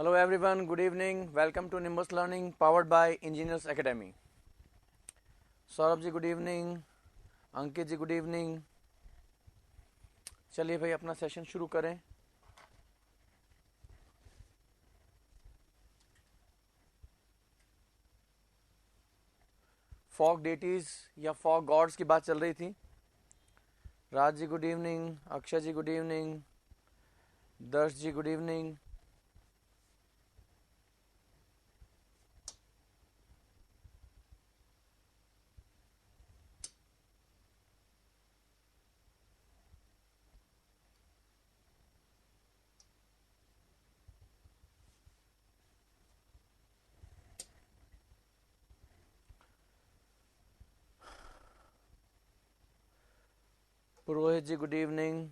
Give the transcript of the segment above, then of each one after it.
Hello everyone, good evening. Welcome to Nimbus Learning powered by Engineers Academy. Saurabh ji good evening, Ankit ji good evening. चलिए भाई अपना session शुरू करें। Folk deities या folk gods की बात चल रही थी। Raj ji good evening, Akshay ji good evening, Darsh ji good evening. Purohit ji good evening.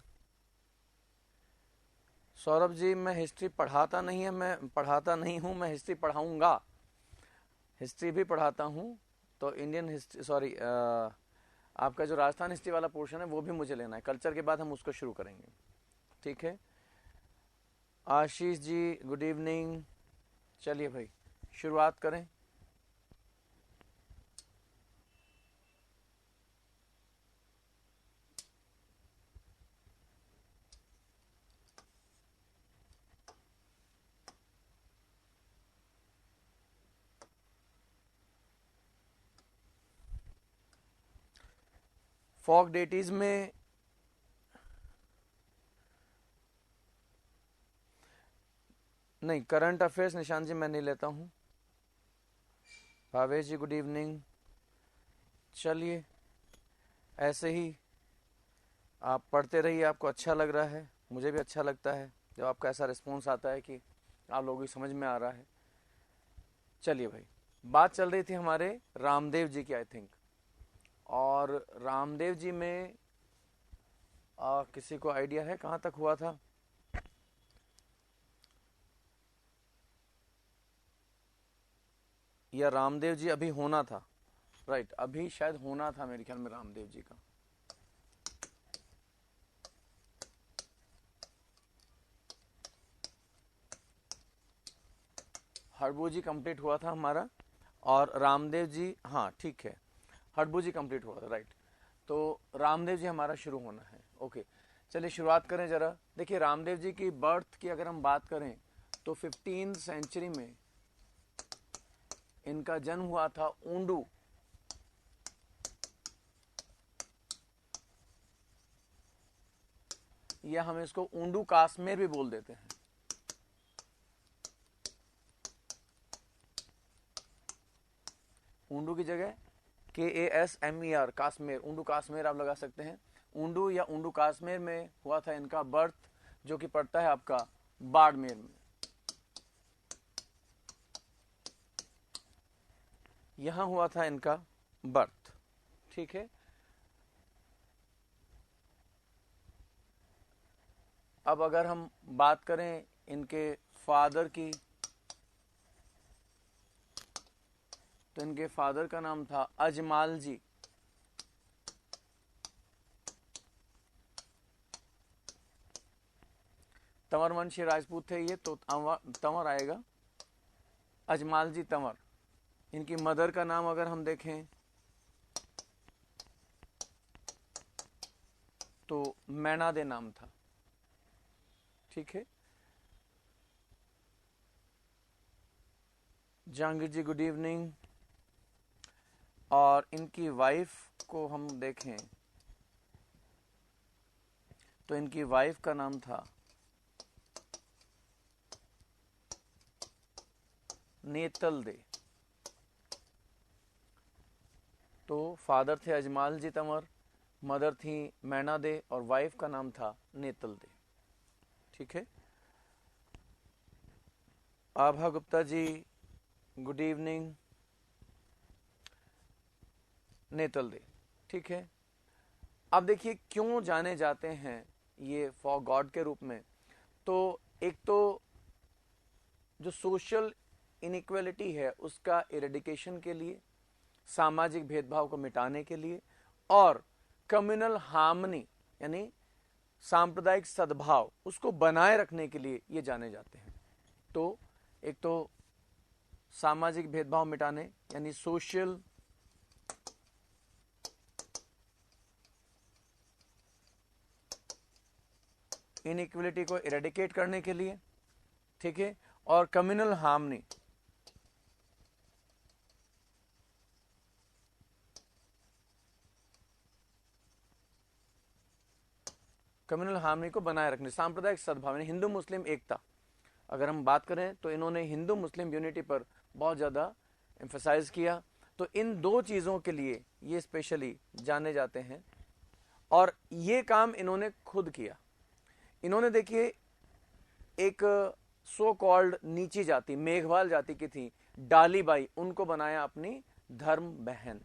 Saurabh ji मैं हिस्ट्री पढ़ाता नहीं हूँ, मैं हिस्ट्री पढ़ाऊंगा। हिस्ट्री भी पढ़ाता हूँ, तो इंडियन हिस्ट्री आपका जो राजस्थान हिस्ट्री वाला पोर्शन है वो भी मुझे लेना है। कल्चर के बाद हम उसको शुरू करेंगे, ठीक है। Ashish ji good evening. चलिए भाई शुरुआत करें। फॉग डेटीज में नहीं, करंट अफेयर्स निशान जी मैं नहीं लेता हूं। भावेश जी गुड इवनिंग। चलिए ऐसे ही आप पढ़ते रहिए, आपको अच्छा लग रहा है, मुझे भी अच्छा लगता है जब आपका ऐसा रिस्पॉन्स आता है कि आप लोगों की समझ में आ रहा है। चलिए भाई, बात चल रही थी हमारे रामदेव जी की आई थिंक, और रामदेव जी में किसी को आइडिया है कहाँ तक हुआ था? या रामदेव जी अभी होना था? राइट, अभी शायद होना था मेरे ख्याल में रामदेव जी का। हड़बू जी कंप्लीट हुआ था हमारा, और रामदेव जी, हाँ ठीक है, हड़बू जी कंप्लीट हुआ था, राइट। तो रामदेव जी हमारा शुरू होना है। ओके, चलिए शुरुआत करें जरा। देखिए रामदेव जी की बर्थ की अगर हम बात करें तो 15th सेंचुरी में इनका जन्म हुआ था ऊंडू, या हम इसको ऊंडू काश्मीर भी बोल देते हैं। ऊंडू की जगह KASMER, काश्मीर, ऊंडू काश्मीर आप लगा सकते हैं। ऊंडू या ऊंडू काश्मीर में हुआ था इनका बर्थ, जो कि पड़ता है आपका बाड़मेर में। यहां हुआ था इनका बर्थ, ठीक है। अब अगर हम बात करें इनके फादर की, तो इनके फादर का नाम था अजमाल जी। तंवर वंशी राजपूत थे ये, तो तंवर आएगा, अजमाल जी तंवर। इनकी मदर का नाम अगर हम देखें तो मैना दे नाम था, ठीक है। जहांगीर जी गुड इवनिंग। और इनकी वाइफ को हम देखें तो इनकी वाइफ का नाम था नेतल दे। तो फादर थे अजमाल जी तंवर, मदर थी मैना दे, और वाइफ का नाम था नेतल दे, ठीक है। आभा गुप्ता जी गुड इवनिंग। नेतल दे, ठीक है। अब देखिए क्यों जाने जाते हैं ये फॉर गॉड के रूप में। तो एक तो जो सोशल इनइक्वालिटी है उसका इरेडिकेशन के लिए, सामाजिक भेदभाव को मिटाने के लिए, और कम्युनल हार्मनी यानी सांप्रदायिक सद्भाव उसको बनाए रखने के लिए ये जाने जाते हैं। तो एक तो सामाजिक भेदभाव मिटाने यानी सोशल इनइक्वलिटी को इरेडिकेट करने के लिए, ठीक है, और कम्युनल हार्मनी, कम्युनल हार्मनी को बनाए रखने, सांप्रदायिक सद्भाव यानी हिंदू मुस्लिम एकता। अगर हम बात करें तो इन्होंने हिंदू मुस्लिम यूनिटी पर बहुत ज़्यादा एम्फसाइज किया। तो इन दो चीज़ों के लिए ये स्पेशली जाने जाते हैं और ये काम इन्होंने खुद किया। इन्होंने देखिए एक सो कॉल्ड नीची जाति, मेघवाल जाति की थी डालीबाई, उनको बनाया अपनी धर्म बहन।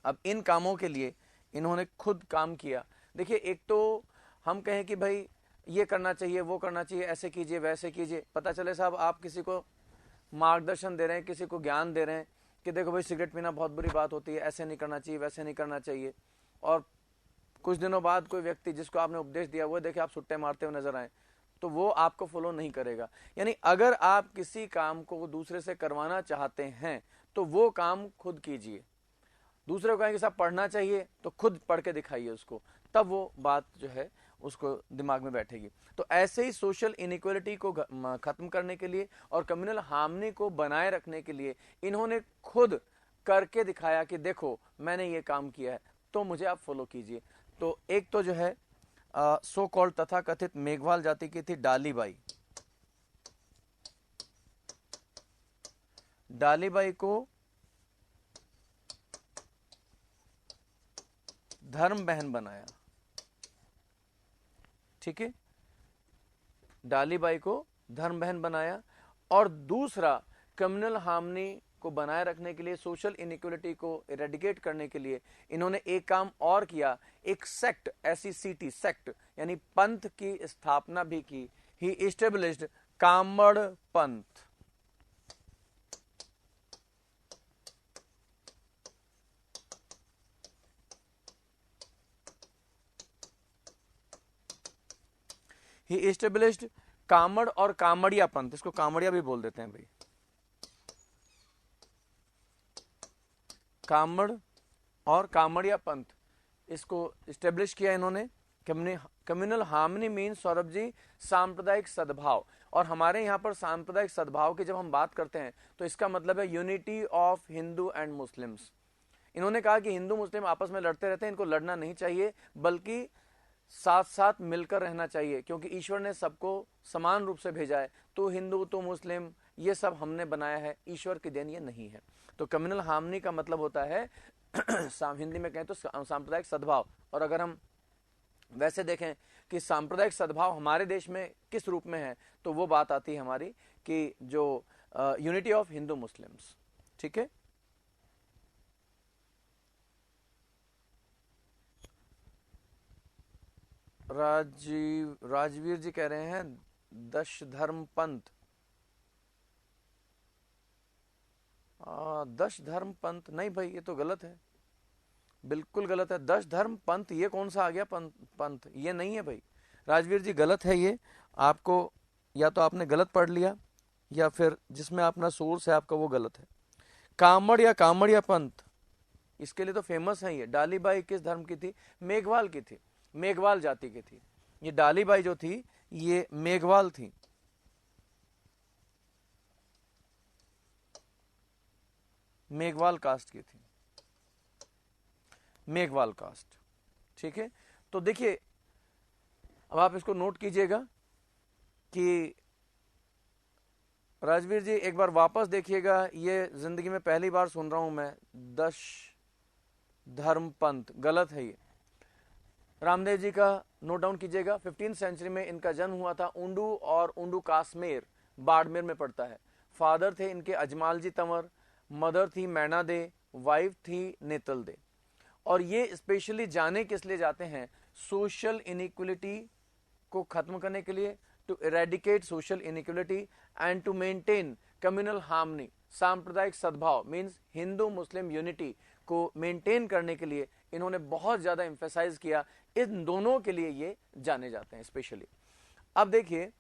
अब इन कामों के लिए इन्होंने खुद काम किया। देखिए एक तो हम कहें कि भाई ये करना चाहिए, वो करना चाहिए, ऐसे कीजिए वैसे कीजिए, पता चले साहब आप किसी को मार्गदर्शन दे रहे हैं, किसी को ज्ञान दे रहे हैं कि देखो भाई सिगरेट पीना बहुत बुरी बात होती है, ऐसे नहीं करना चाहिए, वैसे नहीं करना चाहिए, और कुछ दिनों बाद कोई व्यक्ति जिसको आपने उपदेश दिया वो देखे आप सुट्टे मारते हुए नजर आए, तो वो आपको फॉलो नहीं करेगा। यानी अगर आप किसी काम को दूसरे से करवाना चाहते हैं तो वो काम खुद कीजिए। दूसरे को कहेंगे साहब पढ़ना चाहिए तो खुद पढ़ के दिखाइए उसको, तब वो बात जो है उसको दिमाग में बैठेगी। तो ऐसे ही सोशल इनइक्वालिटी को खत्म करने के लिए और कम्युनल हार्मनी को बनाए रखने के लिए इन्होंने खुद करके दिखाया कि देखो मैंने ये काम किया है तो मुझे आप फॉलो कीजिए। तो एक तो जो है सो कॉल्ड तथा कथित मेघवाल जाति की थी डालीबाई। डालीबाई को धर्म बहन बनाया, ठीक है, डालीबाई को धर्म बहन बनाया। और दूसरा कम्युनल हार्मनी को बनाए रखने के लिए, सोशल इनइक्वलिटी को इरेडिकेट करने के लिए इन्होंने एक काम और किया, एक सेक्ट, SECT सेक्ट यानी पंथ की स्थापना भी की। ही इस्टेब्लिश्ड कामड़ पंथ। ही इस्टेब्लिश्ड कामड़ और कामड़िया पंथ, इसको कामड़िया भी बोल देते हैं भाई, कामड़ और कामड़िया पंथ, इसको इस्टेब्लिश किया इन्होंने। Communal harmony mean Saurabh ji सांप्रदायिक सद्भाव। और हमारे यहाँ पर सांप्रदायिक सद्भाव की जब हम बात करते हैं तो इसका मतलब है unity of Hindu and Muslims. इन्होंने कहा कि हिंदू मुस्लिम आपस में लड़ते रहते हैं, इनको लड़ना नहीं चाहिए बल्कि साथ साथ मिलकर रहना चाहिए, क्योंकि ईश्वर ने सबको समान रूप से भेजा है। तो हिंदू तो मुस्लिम ये सब हमने बनाया है, ईश्वर की देन ये नहीं है। तो कम्युनल हार्मनी का मतलब होता है हिंदी में कहें तो सांप्रदायिक सद्भाव। और अगर हम वैसे देखें कि सांप्रदायिक सद्भाव हमारे देश में किस रूप में है, तो वो बात आती है हमारी कि जो यूनिटी ऑफ हिंदू मुस्लिम्स, ठीक है। राजवीर जी कह रहे हैं दश धर्म पंथ। दश धर्म पंथ नहीं भाई, ये तो गलत है, बिल्कुल गलत है। दश धर्म पंथ ये कौन सा आ गया पंथ, ये नहीं है भाई। राजवीर जी गलत है ये, आपको या तो आपने गलत पढ़ लिया या फिर जिसमें अपना सोर्स है आपका वो गलत है। कामड़ या कामड़िया पंथ इसके लिए तो फेमस है ये। डालीबाई किस धर्म की थी? मेघवाल की थी, मेघवाल जाति की थी। ये डालीबाई जो थी ये मेघवाल थी, मेघवाल कास्ट की थी, मेघवाल कास्ट, ठीक है। तो देखिए अब आप इसको नोट कीजिएगा कि राजवीर जी एक बार वापस देखिएगा, ये जिंदगी में पहली बार सुन रहा हूं मैं, दश धर्म पंथ गलत है ये। रामदेव जी का नोट डाउन कीजिएगा। 15th सेंचुरी में इनका जन्म हुआ था ऊंडू, और ऊंडू काश्मीर बाड़मेर में पड़ता है। फादर थे इनके अजमाल जी तंवर, मदर थी मैना दे, वाइफ थी नेतल दे। और ये स्पेशली जाने किस लिए जाते हैं? सोशल इनइक्वलिटी को खत्म करने के लिए, to eradicate social inequality and to maintain communal harmony, सांप्रदायिक सद्भाव मींस हिंदू मुस्लिम यूनिटी को मेंटेन करने के लिए इन्होंने बहुत ज्यादा एम्फेसाइज किया। इन दोनों के लिए ये जाने जाते हैं स्पेशली। अब देखिए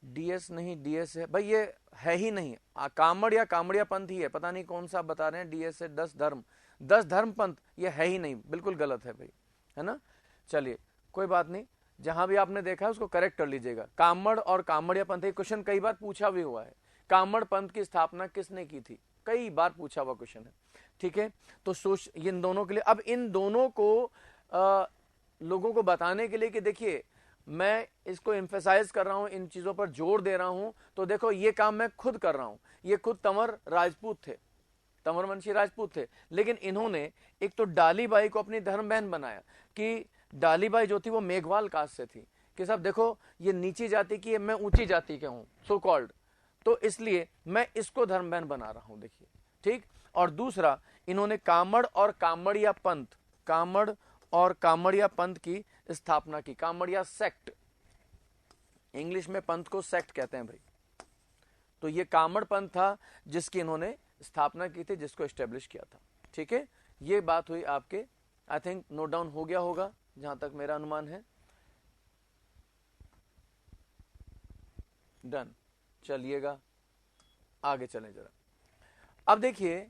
डीएस नहीं, डीएस है भाई, ये है ही नहीं। कामड़ या कामड़िया पंथ ही है, पता नहीं कौन सा आप बता रहे हैं। डीएस है 10 धर्म, 10 धर्म पंथ, ये है ही नहीं, बिल्कुल गलत है भाई, है ना। चलिए कोई बात नहीं, जहां भी आपने देखा है उसको करेक्ट कर लीजिएगा। कामड़ और कामड़िया पंथ, ये क्वेश्चन कई बार पूछा भी हुआ है, कामड़ पंथ की स्थापना किसने की थी, कई बार पूछा हुआ क्वेश्चन है, ठीक है। तो सोच इन दोनों के लिए, अब इन दोनों को लोगों को बताने के लिए कि देखिए मैं इसको एम्फेसाइज कर रहा हूं, इन चीजों पर जोर दे रहा हूं, तो देखो ये काम मैं खुद कर रहा हूं। ये खुद तंवर राजपूत थे, तंवरवंशी राजपूत थे, लेकिन इन्होंने एक तो डालीबाई को अपनी धर्म बहन बनाया, कि डालीबाई जो थी वो मेघवाल कास्ट से थी, कि साहब देखो ये नीची जाति की है, मैं ऊंची जाति का हूं, सो कॉल्ड, तो इसलिए मैं इसको धर्म बहन बना रहा हूं, देखिए, ठीक। और दूसरा, इन्होंने कामड़ और कामड़िया पंथ, कामड़ और कामड़िया पंथ की स्थापना की। कामड़िया सेक्ट, इंग्लिश में पंथ को सेक्ट कहते हैं भाई। तो ये कामड़ पंथ था जिसकी इन्होंने स्थापना की थी, जिसको एस्टेब्लिश किया था, ठीक है। ये बात हुई आपके, आई थिंक नोट डाउन हो गया होगा जहां तक मेरा अनुमान है। डन, चलिएगा आगे चलें जरा। अब देखिए,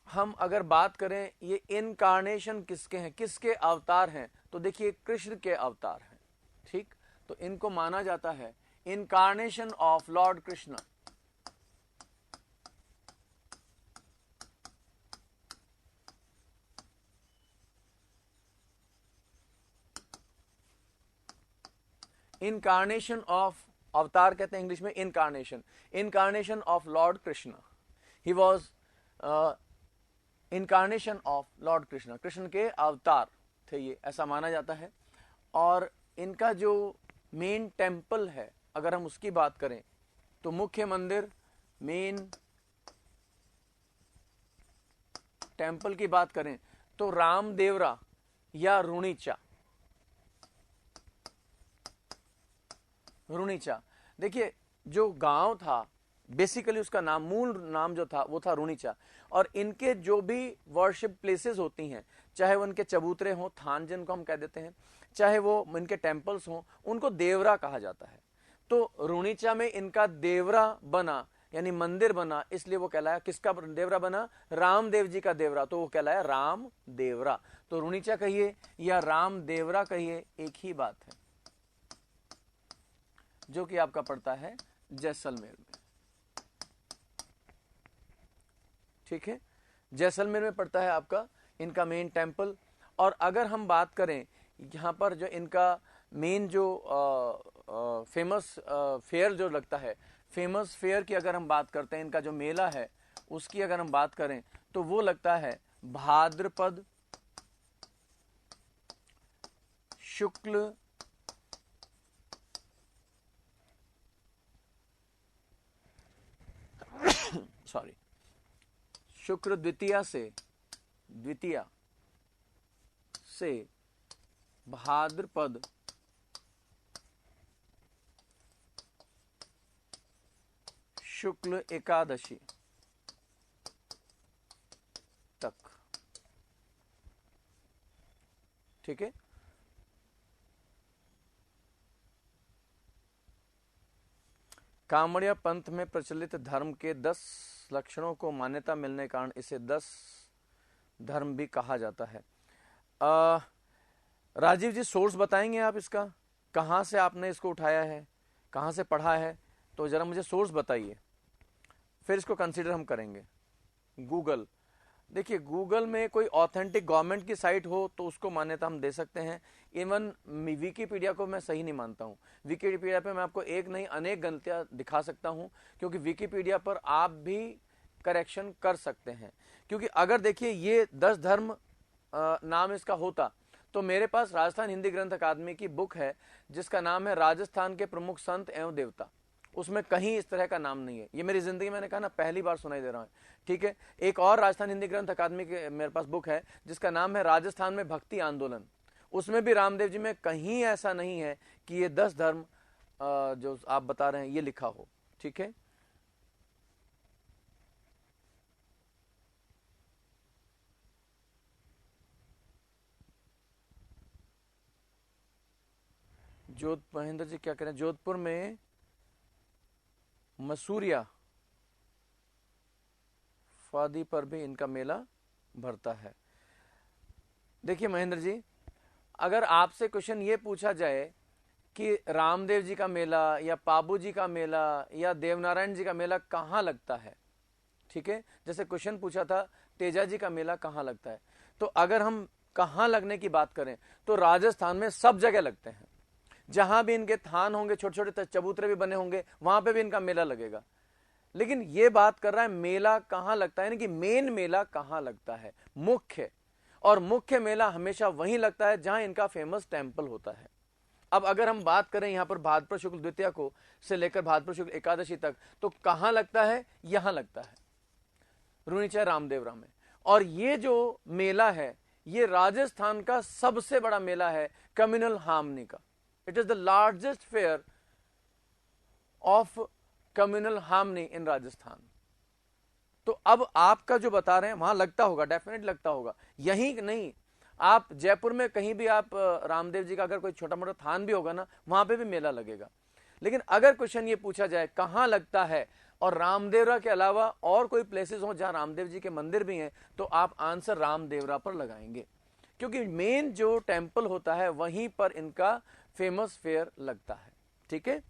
हम अगर बात करें ये इनकारनेशन किसके हैं, किसके अवतार हैं, तो देखिए कृष्ण के अवतार हैं, ठीक। तो इनको माना जाता है incarnation of Lord Krishna. Incarnation of, अवतार कहते हैं इंग्लिश में incarnation, incarnation of Lord Krishna. He was incarnation of Lord Krishna, Krishna के अवतार थे ये, ऐसा माना जाता है। और इनका जो मेन टेम्पल है, अगर हम उसकी बात करें, तो मुख्य मंदिर, मेन टेम्पल की बात करें तो रामदेवरा या रुणीचा, रुणीचा। देखिए जो गांव था, बेसिकली उसका नाम, मूल नाम जो था वो था रुणीचा। और इनके जो भी वर्शिप प्लेसेस होती हैं, चाहे वो इनके चबूतरे हों, थान जिनको हम कह देते हैं, चाहे वो इनके टेम्पल्स हों, उनको देवरा कहा जाता है। तो रुणीचा में इनका देवरा बना, यानी मंदिर बना, इसलिए वो कहलाया, किसका देवरा बना, रामदेव जी का देवरा, तो वो कहलाया राम देवरा। तो रुणीचा कहिए या राम देवरा कहिए, एक ही बात है, जो कि आपका पड़ता है जैसलमेर में, ठीक है। जैसलमेर में पड़ता है आपका इनका मेन टेम्पल। और अगर हम बात करें यहाँ पर जो इनका मेन जो फेमस फेयर जो लगता है, फेमस फेयर की अगर हम बात करते हैं, इनका जो मेला है उसकी अगर हम बात करें, तो वो लगता है भाद्रपद शुक्ल सॉरी शुक्र द्वितीया से भाद्रपद शुक्ल एकादशी तक, ठीक है। कामड़िया पंथ में प्रचलित धर्म के 10 लक्षणों को मान्यता मिलने के कारण इसे 10 धर्म भी कहा जाता है। राजीव जी सोर्स बताएंगे आप इसका, कहाँ से आपने इसको उठाया है, कहाँ से पढ़ा है, तो जरा मुझे सोर्स बताइए, फिर इसको कंसीडर हम करेंगे। गूगल, देखिए गूगल में कोई ऑथेंटिक गवर्नमेंट की साइट हो तो उसको मान्यता हम दे सकते हैं। इवन विकीपीडिया को मैं सही नहीं मानता हूँ। विकीपीडिया पे मैं आपको एक नहीं अनेक गलतियां दिखा सकता हूँ, क्योंकि विकीपीडिया पर आप भी करेक्शन कर सकते हैं। क्योंकि अगर देखिए ये 10 धर्म नाम इसका होता, तो मेरे पास राजस्थान हिंदी ग्रंथ अकादमी की बुक है जिसका नाम है राजस्थान के प्रमुख संत एवं देवता, उसमें कहीं इस तरह का नाम नहीं है। ये मेरी जिंदगी में, मैंने कहा ना, पहली बार सुनाई दे रहा है, ठीक है। एक और राजस्थान हिंदी ग्रंथ अकादमी के मेरे पास बुक है जिसका नाम है राजस्थान में भक्ति आंदोलन, उसमें भी रामदेव जी में कहीं ऐसा नहीं है कि ये 10 धर्म जो आप बता रहे हैं ये लिखा हो, ठीक है। महेंद्र जी क्या कह रहे हैं, जोधपुर में मसूरिया फादी पर भी इनका मेला भरता है। देखिए महेंद्र जी, अगर आपसे क्वेश्चन ये पूछा जाए कि रामदेव जी का मेला या पाबू जी का मेला या देवनारायण जी का मेला कहाँ लगता है, ठीक है, जैसे क्वेश्चन पूछा था तेजा जी का मेला कहाँ लगता है, तो अगर हम कहाँ लगने की बात करें तो राजस्थान में सब जगह लगते हैं। जहां भी इनके थान होंगे, छोटे छोटे चबूतरे भी बने होंगे, वहां पे भी इनका मेला लगेगा। लेकिन ये बात कर रहा है मेला कहां लगता है, यानी कि मेन मेला कहां लगता है, मुख्य। और मुख्य मेला हमेशा वहीं लगता है जहां इनका फेमस टेम्पल होता है। अब अगर हम बात करें यहां पर भाद्रपद शुक्ल द्वितीया को से लेकर भाद्रपद शुक्ल एकादशी तक, तो कहां लगता है, यहां लगता है रुणीचा रामदेवरा में। और ये जो मेला है ये राजस्थान का सबसे बड़ा मेला है, कम्युनल हार्मनी का। It is the largest fair of communal harmony in Rajasthan. तो अब आपका जो बता रहे हैं वहां लगता होगा, डेफिनेट लगता होगा। यही नहीं, आप जयपुर में कहीं भी आप रामदेव जी का अगर कोई छोटा मोटा थान भी होगा ना, वहां पे भी मेला लगेगा। लेकिन अगर क्वेश्चन ये पूछा जाए कहां लगता है और रामदेवरा के अलावा और कोई प्लेसेस हो जहां रामदेव जी के मंदिर भी हैं, तो आप आंसर रामदेवरा पर लगाएंगे, क्योंकि मेन जो टेम्पल होता है वहीं पर इनका फेमस फेयर लगता है। ठीक है,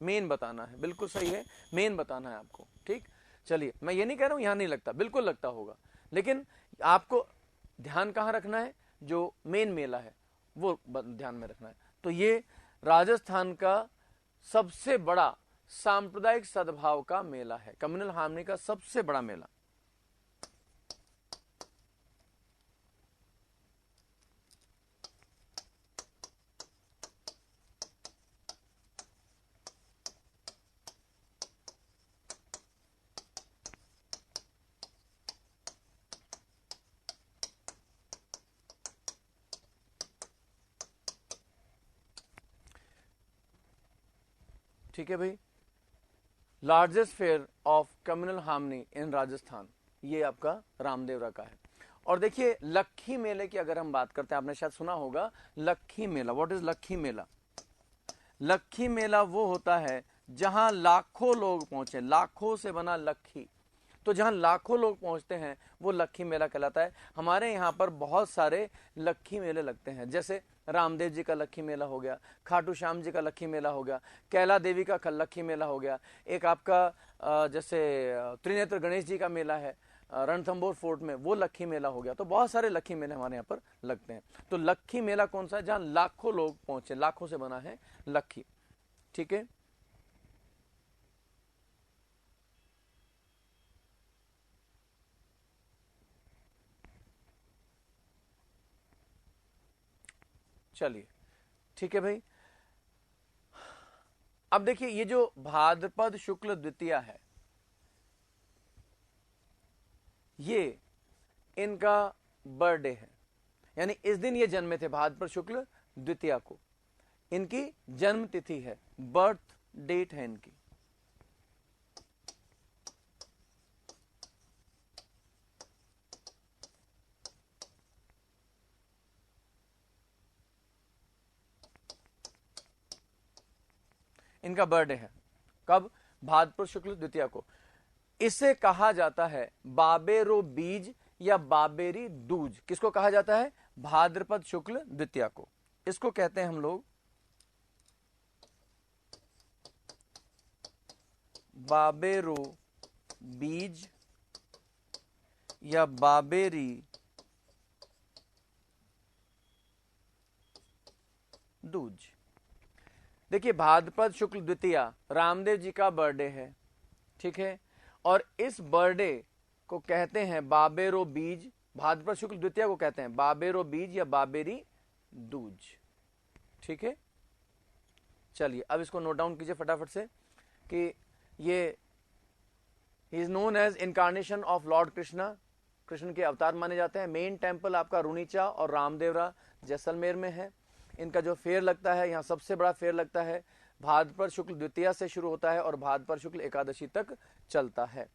मेन बताना है, बिल्कुल सही है, मेन बताना है आपको। ठीक, चलिए, मैं ये नहीं कह रहा हूं यहां नहीं लगता, बिल्कुल लगता होगा, लेकिन आपको ध्यान कहां रखना है, जो मेन मेला है वो ध्यान में रखना है। तो ये राजस्थान का सबसे बड़ा सांप्रदायिक सद्भाव का मेला है, कम्युनल हार्मनी का सबसे बड़ा मेला। ठीक है भाई, largest fair of communal harmony in Rajasthan, ये आपका रामदेवरा का है। और देखिए लक्खी मेले की अगर हम बात करते हैं, आपने शायद सुना होगा लक्खी मेला। व्हाट इज लक्खी मेला? लक्खी मेला वो होता है जहां लाखों लोग पहुंचे, लाखों से बना लक्खी, तो जहां लाखों लोग पहुंचते हैं वो लक्खी मेला कहलाता है। हमारे यहाँ पर बहुत सारे लक्खी मेले लगते हैं, जैसे रामदेव जी का लक्खी मेला हो गया, खाटू श्याम जी का लक्खी मेला हो गया, कैला देवी का लक्खी मेला हो गया, एक आपका जैसे त्रिनेत्र गणेश जी का मेला है रणथंभौर फोर्ट में, वो लक्खी मेला हो गया। तो बहुत सारे लक्खी मेले हमारे यहाँ पर लगते हैं। तो लक्खी मेला कौन सा है? जहां लाखों लोग पहुंचे, लाखों से बना है लक्खी। ठीक है, चलिए, ठीक है भाई। अब देखिए ये जो भाद्रपद शुक्ल द्वितीया है, ये इनका बर्थडे है, यानी इस दिन ये जन्मे थे, भाद्रपद शुक्ल द्वितीया को इनकी जन्म तिथि है, बर्थ डेट है इनकी। इनका बर्थडे है कब? भाद्रपद शुक्ल द्वितीया को। इसे कहा जाता है बाबेरो बीज या बाबेरी दूज। किसको कहा जाता है? भाद्रपद शुक्ल द्वितीया को। इसको कहते हैं हम लोग बाबेरो बीज या बाबेरी दूज। देखिए भाद्रपद शुक्ल द्वितीया रामदेव जी का बर्थडे है, ठीक है, और इस बर्थडे को कहते हैं बाबेरो बीज। भाद्रपद शुक्ल द्वितीया को कहते हैं बाबेरो बीज या बाबेरी दूज। ठीक है, चलिए अब इसको नोट डाउन कीजिए फटाफट से कि ये he is known as incarnation of Lord Krishna, Krishna के अवतार माने जाते हैं। मेन टेम्पल आपका रुणीचा और रामदेवरा जैसलमेर में है। इनका जो फेयर लगता है, यहाँ सबसे बड़ा फेयर लगता है, भाद्रपद शुक्ल द्वितीया से शुरू होता है और भाद्रपद शुक्ल एकादशी तक चलता है।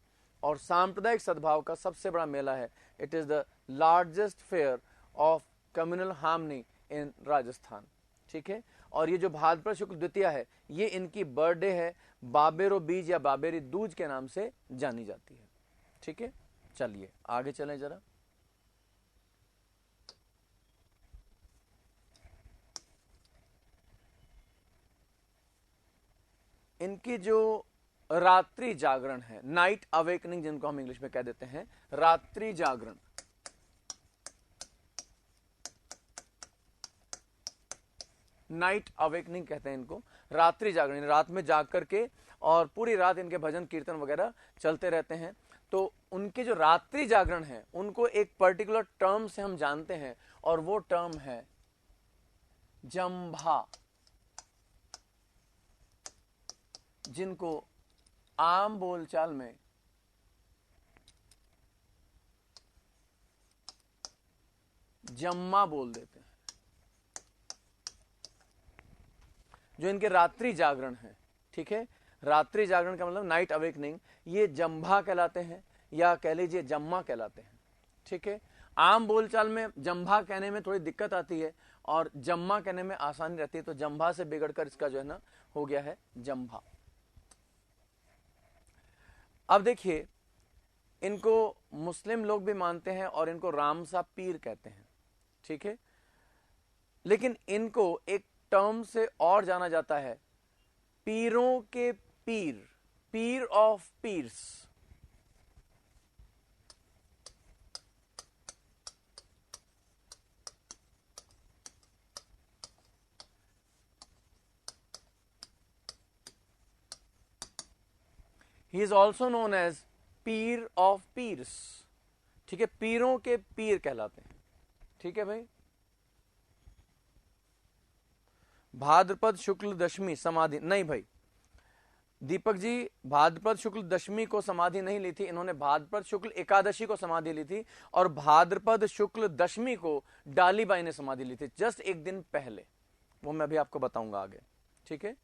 और सांप्रदायिक सद्भाव का सबसे बड़ा मेला है। It is the largest fair of communal harmony in Rajasthan. ठीक है, और ये जो भाद्रपद शुक्ल द्वितीया है, ये इनकी बर्थडे है, बाबेरो बीज या बाबेरी दूज के नाम से जानी जाती है। ठीक है, चलिए आगे चलें जरा। इनकी जो रात्रि जागरण है, नाइट अवेकनिंग जिनको हम इंग्लिश में कह देते हैं, रात्रि जागरण, नाइट अवेकनिंग कहते हैं इनको। रात्रि जागरण, रात में जाग करके और पूरी रात इनके भजन कीर्तन वगैरह चलते रहते हैं। तो उनके जो रात्रि जागरण है उनको एक पर्टिकुलर टर्म से हम जानते हैं, और वो टर्म है जंभा, जिनको आम बोलचाल में जम्मा बोल देते हैं। जो इनके रात्रि जागरण है, ठीक है, रात्रि जागरण का मतलब नाइट अवेकनिंग, ये जंभा कहलाते हैं या कह लीजिए जम्मा कहलाते हैं। ठीक है, आम बोलचाल में जंभा कहने में थोड़ी दिक्कत आती है और जम्मा कहने में आसानी रहती है, तो जंभा से बिगड़कर इसका जो है ना हो गया है जंभा। अब देखिए, इनको मुस्लिम लोग भी मानते हैं और इनको रामसा पीर कहते हैं। ठीक है, लेकिन इनको एक टर्म से और जाना जाता है, पीरों के पीर, pir of pirs. He is also known as pir of pirs. ठीक है, पीरों के पीर कहलाते हैं। ठीक है भाई, भाद्रपद शुक्ल दशमी समाधि नहीं भाई, दीपक जी भाद्रपद शुक्ल दशमी को समाधि नहीं ली थी, इन्होंने भाद्रपद शुक्ल एकादशी को समाधि ली थी, और भाद्रपद शुक्ल दशमी को डालीबाई ने समाधि ली थी जस्ट एक दिन पहले, वो मैं अभी आपको बताऊंगा आगे। ठीक है,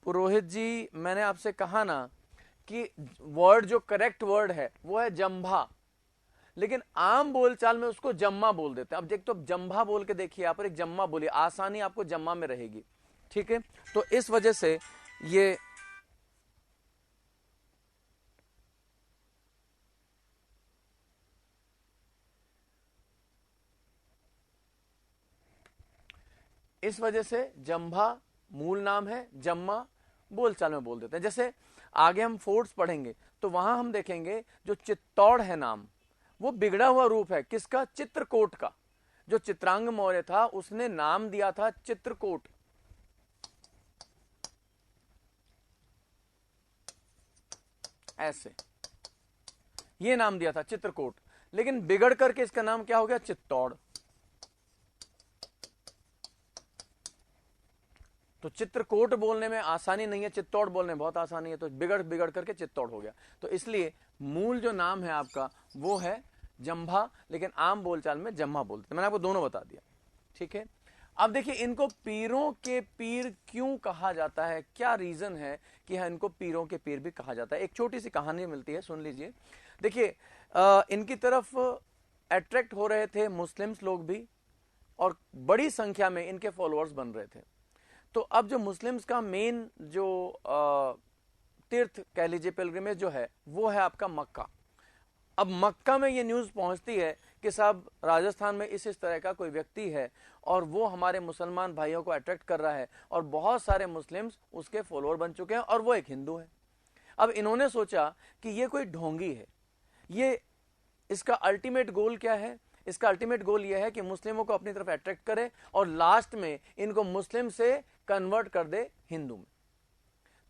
पुरोहित जी मैंने आपसे कहा ना कि वर्ड जो करेक्ट वर्ड है वो है जंभा, लेकिन आम बोलचाल में उसको जम्मा बोल देते हैं। अब देख, तो जंभा बोल के देखिए, यहाँ पर एक जम्मा बोलिए, आसानी आपको जम्मा में रहेगी। ठीक है, तो इस वजह से ये इस वजह से जंभा मूल नाम है, जम्मा बोलचाल में बोल देते हैं। जैसे आगे हम फोर्ट्स पढ़ेंगे तो वहां हम देखेंगे जो चित्तौड़ है नाम, वो बिगड़ा हुआ रूप है किसका? चित्रकोट का। जो चित्रांग मौर्य था उसने नाम दिया था चित्रकोट। ऐसे ये नाम दिया था चित्रकोट, लेकिन बिगड़ करके इसका नाम क्या हो गया? चित्तौड़। तो चित्रकोट बोलने में आसानी नहीं है, चित्तौड़ बोलने में बहुत आसानी है, तो बिगड़ बिगड़ करके चित्तौड़ हो गया। तो इसलिए मूल जो नाम है आपका वो है जंभा, लेकिन आम बोलचाल में जम्मा बोलते हैं। मैंने आपको दोनों बता दिया। ठीक है, अब देखिए इनको पीरों के पीर क्यों कहा जाता है, क्या रीजन है कि इनको पीरों के पीर भी कहा जाता है। एक छोटी सी कहानी मिलती है, सुन लीजिए। देखिए इनकी तरफ अट्रैक्ट हो रहे थे मुस्लिम्स लोग भी, और बड़ी संख्या में इनके फॉलोअर्स बन रहे थे। तो अब जो मुस्लिम्स का मेन जो तीर्थ कह लीजिए, पिलग्रिमेज जो है, वो है आपका मक्का। अब मक्का में ये न्यूज़ पहुंचती है कि साहब राजस्थान में इस तरह का कोई व्यक्ति है और वो हमारे मुसलमान भाइयों को अट्रैक्ट कर रहा है, और बहुत सारे मुस्लिम्स उसके फॉलोअर बन चुके हैं, और वो एक हिंदू है। अब इन्होंने सोचा कि ये कोई ढोंगी है, ये इसका अल्टीमेट गोल क्या है? इसका अल्टीमेट गोल यह है कि मुस्लिमों को अपनी तरफ अट्रैक्ट करे और लास्ट में इनको मुस्लिम से कन्वर्ट कर दे हिंदू में।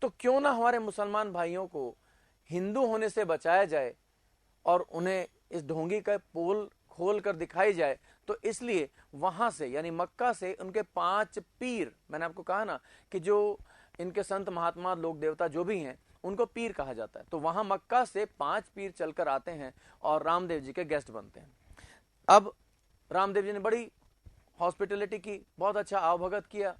तो क्यों ना हमारे मुसलमान भाइयों को हिंदू होने से बचाया जाए और उन्हें इस ढोंगी का पोल खोल कर दिखाई जाए। तो इसलिए वहां से यानी मक्का से उनके 5 पीर, मैंने आपको कहा ना कि जो इनके संत महात्मा लोक देवता जो भी हैं उनको पीर कहा जाता है। तो वहां मक्का से 5 पीर चलकर आते हैं और रामदेव जी के गेस्ट बनते हैं। अब रामदेव जी ने बड़ी हॉस्पिटलिटी की, बहुत अच्छा आवभगत किया।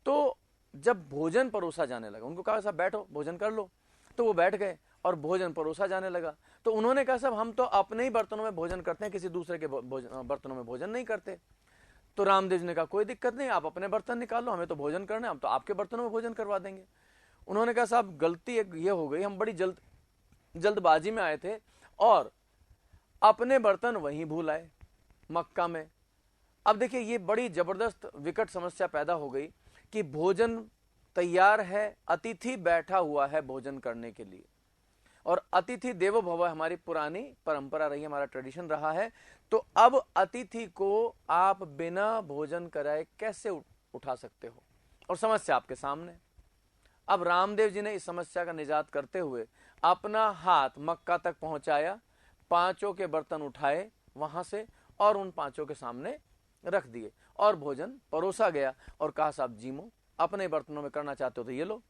तो जब भोजन परोसा जाने लगा, उनको कहा साहब बैठो भोजन कर लो, तो वो बैठ गए और भोजन परोसा जाने लगा। तो उन्होंने कहा साहब हम तो अपने ही बर्तनों में भोजन करते हैं, किसी दूसरे के बर्तनों में भोजन नहीं करते। तो रामदेव जी ने कहा कोई दिक्कत नहीं, आप अपने बर्तन निकालो, हमें तो भोजन करना है, हम तो आपके बर्तनों में भोजन करवा देंगे। उन्होंने कहा साहब गलती एक ये हो गई, हम बड़ी जल्दबाजी में आए थे और अपने बर्तन वहीं भूल आए मक्का में। अब देखिए ये बड़ी जबरदस्त विकट समस्या पैदा हो गई कि भोजन तैयार है, अतिथि बैठा हुआ है भोजन करने के लिए, और अतिथि देवो भव हमारी पुरानी परंपरा रही, हमारा ट्रेडिशन रहा है। तो अब अतिथि को आप बिना भोजन कराए कैसे उठा सकते हो, और समस्या आपके सामने। अब रामदेव जी ने इस समस्या का निजात करते हुए अपना हाथ मक्का तक पहुंचाया, पांचों के बर्तन उठाए वहां से और उन पांचों के सामने रख दिए और भोजन परोसा गया और कहा साहब जीमो, अपने बर्तनों में करना चाहते हो तो ये लो।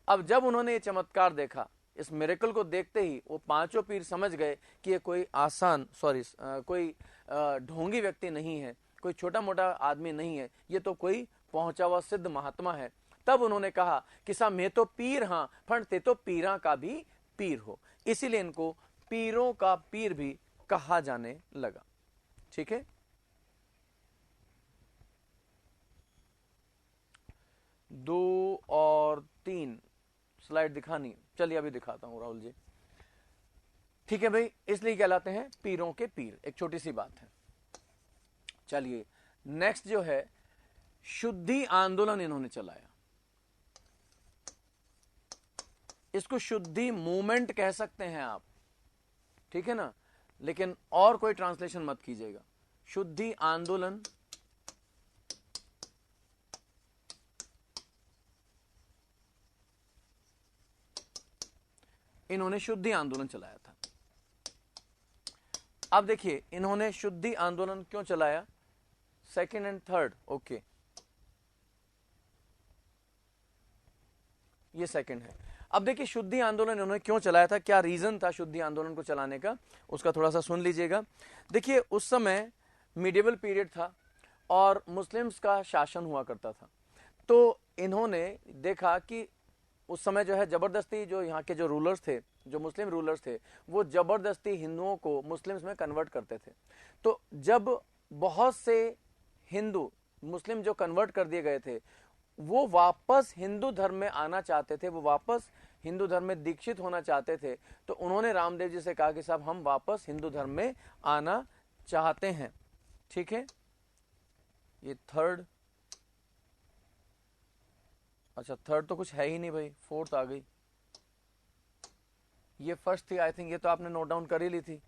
अब जब उन्होंने ये चमत्कार देखा, इस मिरेकल को देखते ही वो पांचों पीर समझ गए कि ये कोई कोई ढोंगी व्यक्ति नहीं है, कोई छोटा मोटा आदमी नहीं है, ये तो कोई पहुंचा हुआ सिद्ध महात्मा है। तब उन्होंने कहा कि साहब मैं तो पीर हाँ, फण ते तो पीरा का भी पीर हो, इसीलिए इनको पीरों का पीर भी कहा जाने लगा। ठीक है, 2 और 3 स्लाइड दिखानी, चलिए अभी दिखाता हूं राहुल जी। ठीक है भाई, इसलिए कहलाते हैं पीरों के पीर, एक छोटी सी बात है। चलिए नेक्स्ट जो है शुद्धि आंदोलन इन्होंने चलाया, इसको शुद्धि मूवमेंट कह सकते हैं आप, ठीक है ना, लेकिन और कोई ट्रांसलेशन मत कीजिएगा। शुद्धि आंदोलन इन्होंने शुद्धि आंदोलन चलाया था। अब देखिए इन्होंने शुद्धि आंदोलन क्यों चलाया, 2nd and 3rd, ओके ये 2nd है। अब देखिए शुद्धि आंदोलन इन्होंने क्यों चलाया था, क्या रीजन था शुद्धि आंदोलन को चलाने का, उसका थोड़ा सा सुन लीजिएगा। देखिए उस समय मिडिवल पीरियड था और मुस्लिम्स का शासन हुआ करता था, तो इन्होंने देखा कि उस समय जो है जबरदस्ती जो यहाँ के जो रूलर्स थे, जो मुस्लिम रूलर्स थे, वो जबरदस्ती हिंदुओं को मुस्लिम्स में कन्वर्ट करते थे। तो जब बहुत से हिंदू मुस्लिम जो कन्वर्ट कर दिए गए थे वो वापस हिंदू धर्म में आना चाहते थे, वो वापस हिंदू धर्म में दीक्षित होना चाहते थे, तो उन्होंने रामदेव जी से कहा कि साहब हम वापस हिंदू धर्म में आना चाहते हैं। ठीक है, ये 3rd, अच्छा 3rd तो कुछ है ही नहीं भाई, 4th आ गई, ये 1st थी आई थिंक, ये तो आपने नोट डाउन कर ही ली थी।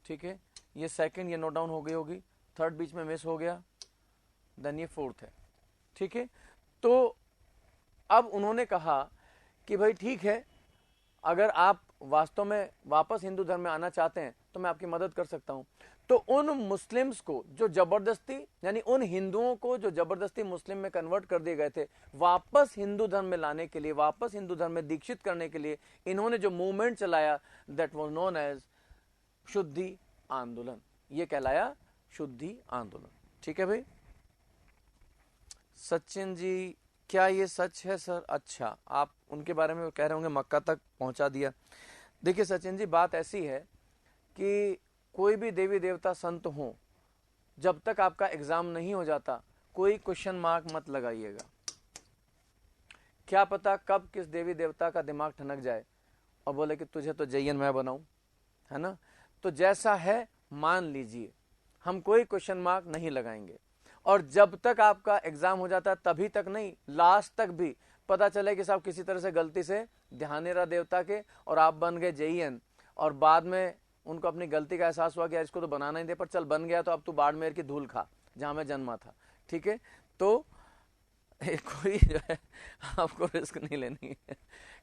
ठीक है, ये 2nd ये नोट डाउन हो गई होगी, 3rd बीच में मिस हो गया, देन ये 4th है। ठीक है, तो अब उन्होंने कहा कि भाई ठीक है, अगर आप वास्तव में वापस हिंदू धर्म में आना चाहते हैं तो मैं आपकी मदद कर सकता हूं। तो उन मुस्लिम्स को जो जबरदस्ती, यानी उन हिंदुओं को जो जबरदस्ती मुस्लिम में कन्वर्ट कर दिए गए थे, वापस हिंदू धर्म में लाने के लिए, वापस हिंदू धर्म में दीक्षित करने के लिए इन्होंने जो मूवमेंट चलाया, दैट वाज नोन एज शुद्धि आंदोलन, ये कहलाया शुद्धि आंदोलन। ठीक है भाई, सचिन जी क्या ये सच है सर? अच्छा, आप उनके बारे में कह रहे होंगे मक्का तक पहुंचा दिया। देखिए सचिन जी, बात ऐसी है कि कोई भी देवी देवता संत हो, जब तक आपका एग्जाम नहीं हो जाता कोई क्वेश्चन मार्क मत लगाइएगा। क्या पता कब किस देवी देवता का दिमाग ठनक जाए और बोले कि तुझे तो जयन मैं बनाऊं, है ना। तो जैसा है मान लीजिए, हम कोई क्वेश्चन मार्क नहीं लगाएंगे। और जब तक आपका एग्जाम हो जाता है तभी तक नहीं, लास्ट तक भी पता चले कि साहब किसी तरह से गलती से ध्यान नहीं रहा देवता के और आप बन गए जयन, और बाद में उनको अपनी गलती का एहसास हुआ कि यार इसको तो बनाना ही दे, पर चल बन गया तो अब तू बाड़मेर की धूल खा जहां मैं जन्मा था। ठीक है, तो कोई जो है आपको रिस्क नहीं लेनी है।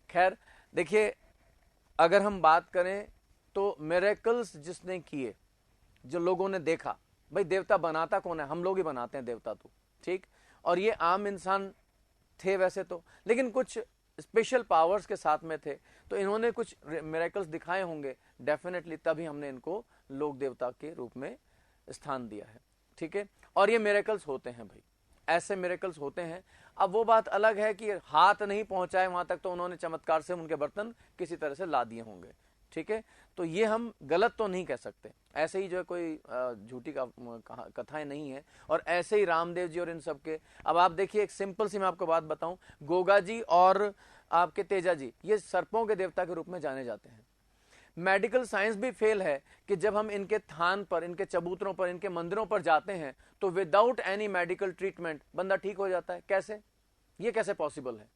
खैर देखिए, अगर हम बात करें तो मिरेकल्स जिसने किए, जो लोगों ने देखा, भाई देवता बनाता कौन है? हम लोग ही बनाते हैं देवता तो, ठीक। और ये आम इंसान थे वैसे तो, लेकिन कुछ स्पेशल पावर्स के साथ में थे, तो इन्होंने कुछ मिरेकल्स दिखाए होंगे डेफिनेटली, तभी हमने इनको लोक देवता के रूप में स्थान दिया है। ठीक है, और ये मिरेकल्स होते हैं भाई, ऐसे मिरेकल्स होते हैं। अब वो बात अलग है कि हाथ नहीं पहुंचाए वहां तक, तो उन्होंने चमत्कार से उनके बर्तन किसी तरह से ला दिए होंगे, ठीक है। तो ये हम गलत तो नहीं कह सकते, ऐसे ही जो है कोई झूठी कथाएं नहीं है। और ऐसे ही रामदेव जी और इन सब के, अब आप देखिए एक सिंपल सी मैं आपको बात बताऊं, गोगा जी और आपके तेजा जी ये सर्पों के देवता के रूप में जाने जाते हैं। मेडिकल साइंस भी फेल है कि जब हम इनके थान पर, इनके चबूतरों पर, इनके मंदिरों पर जाते हैं तो विदाउट एनी मेडिकल ट्रीटमेंट बंदा ठीक हो जाता है। कैसे, ये कैसे पॉसिबल है?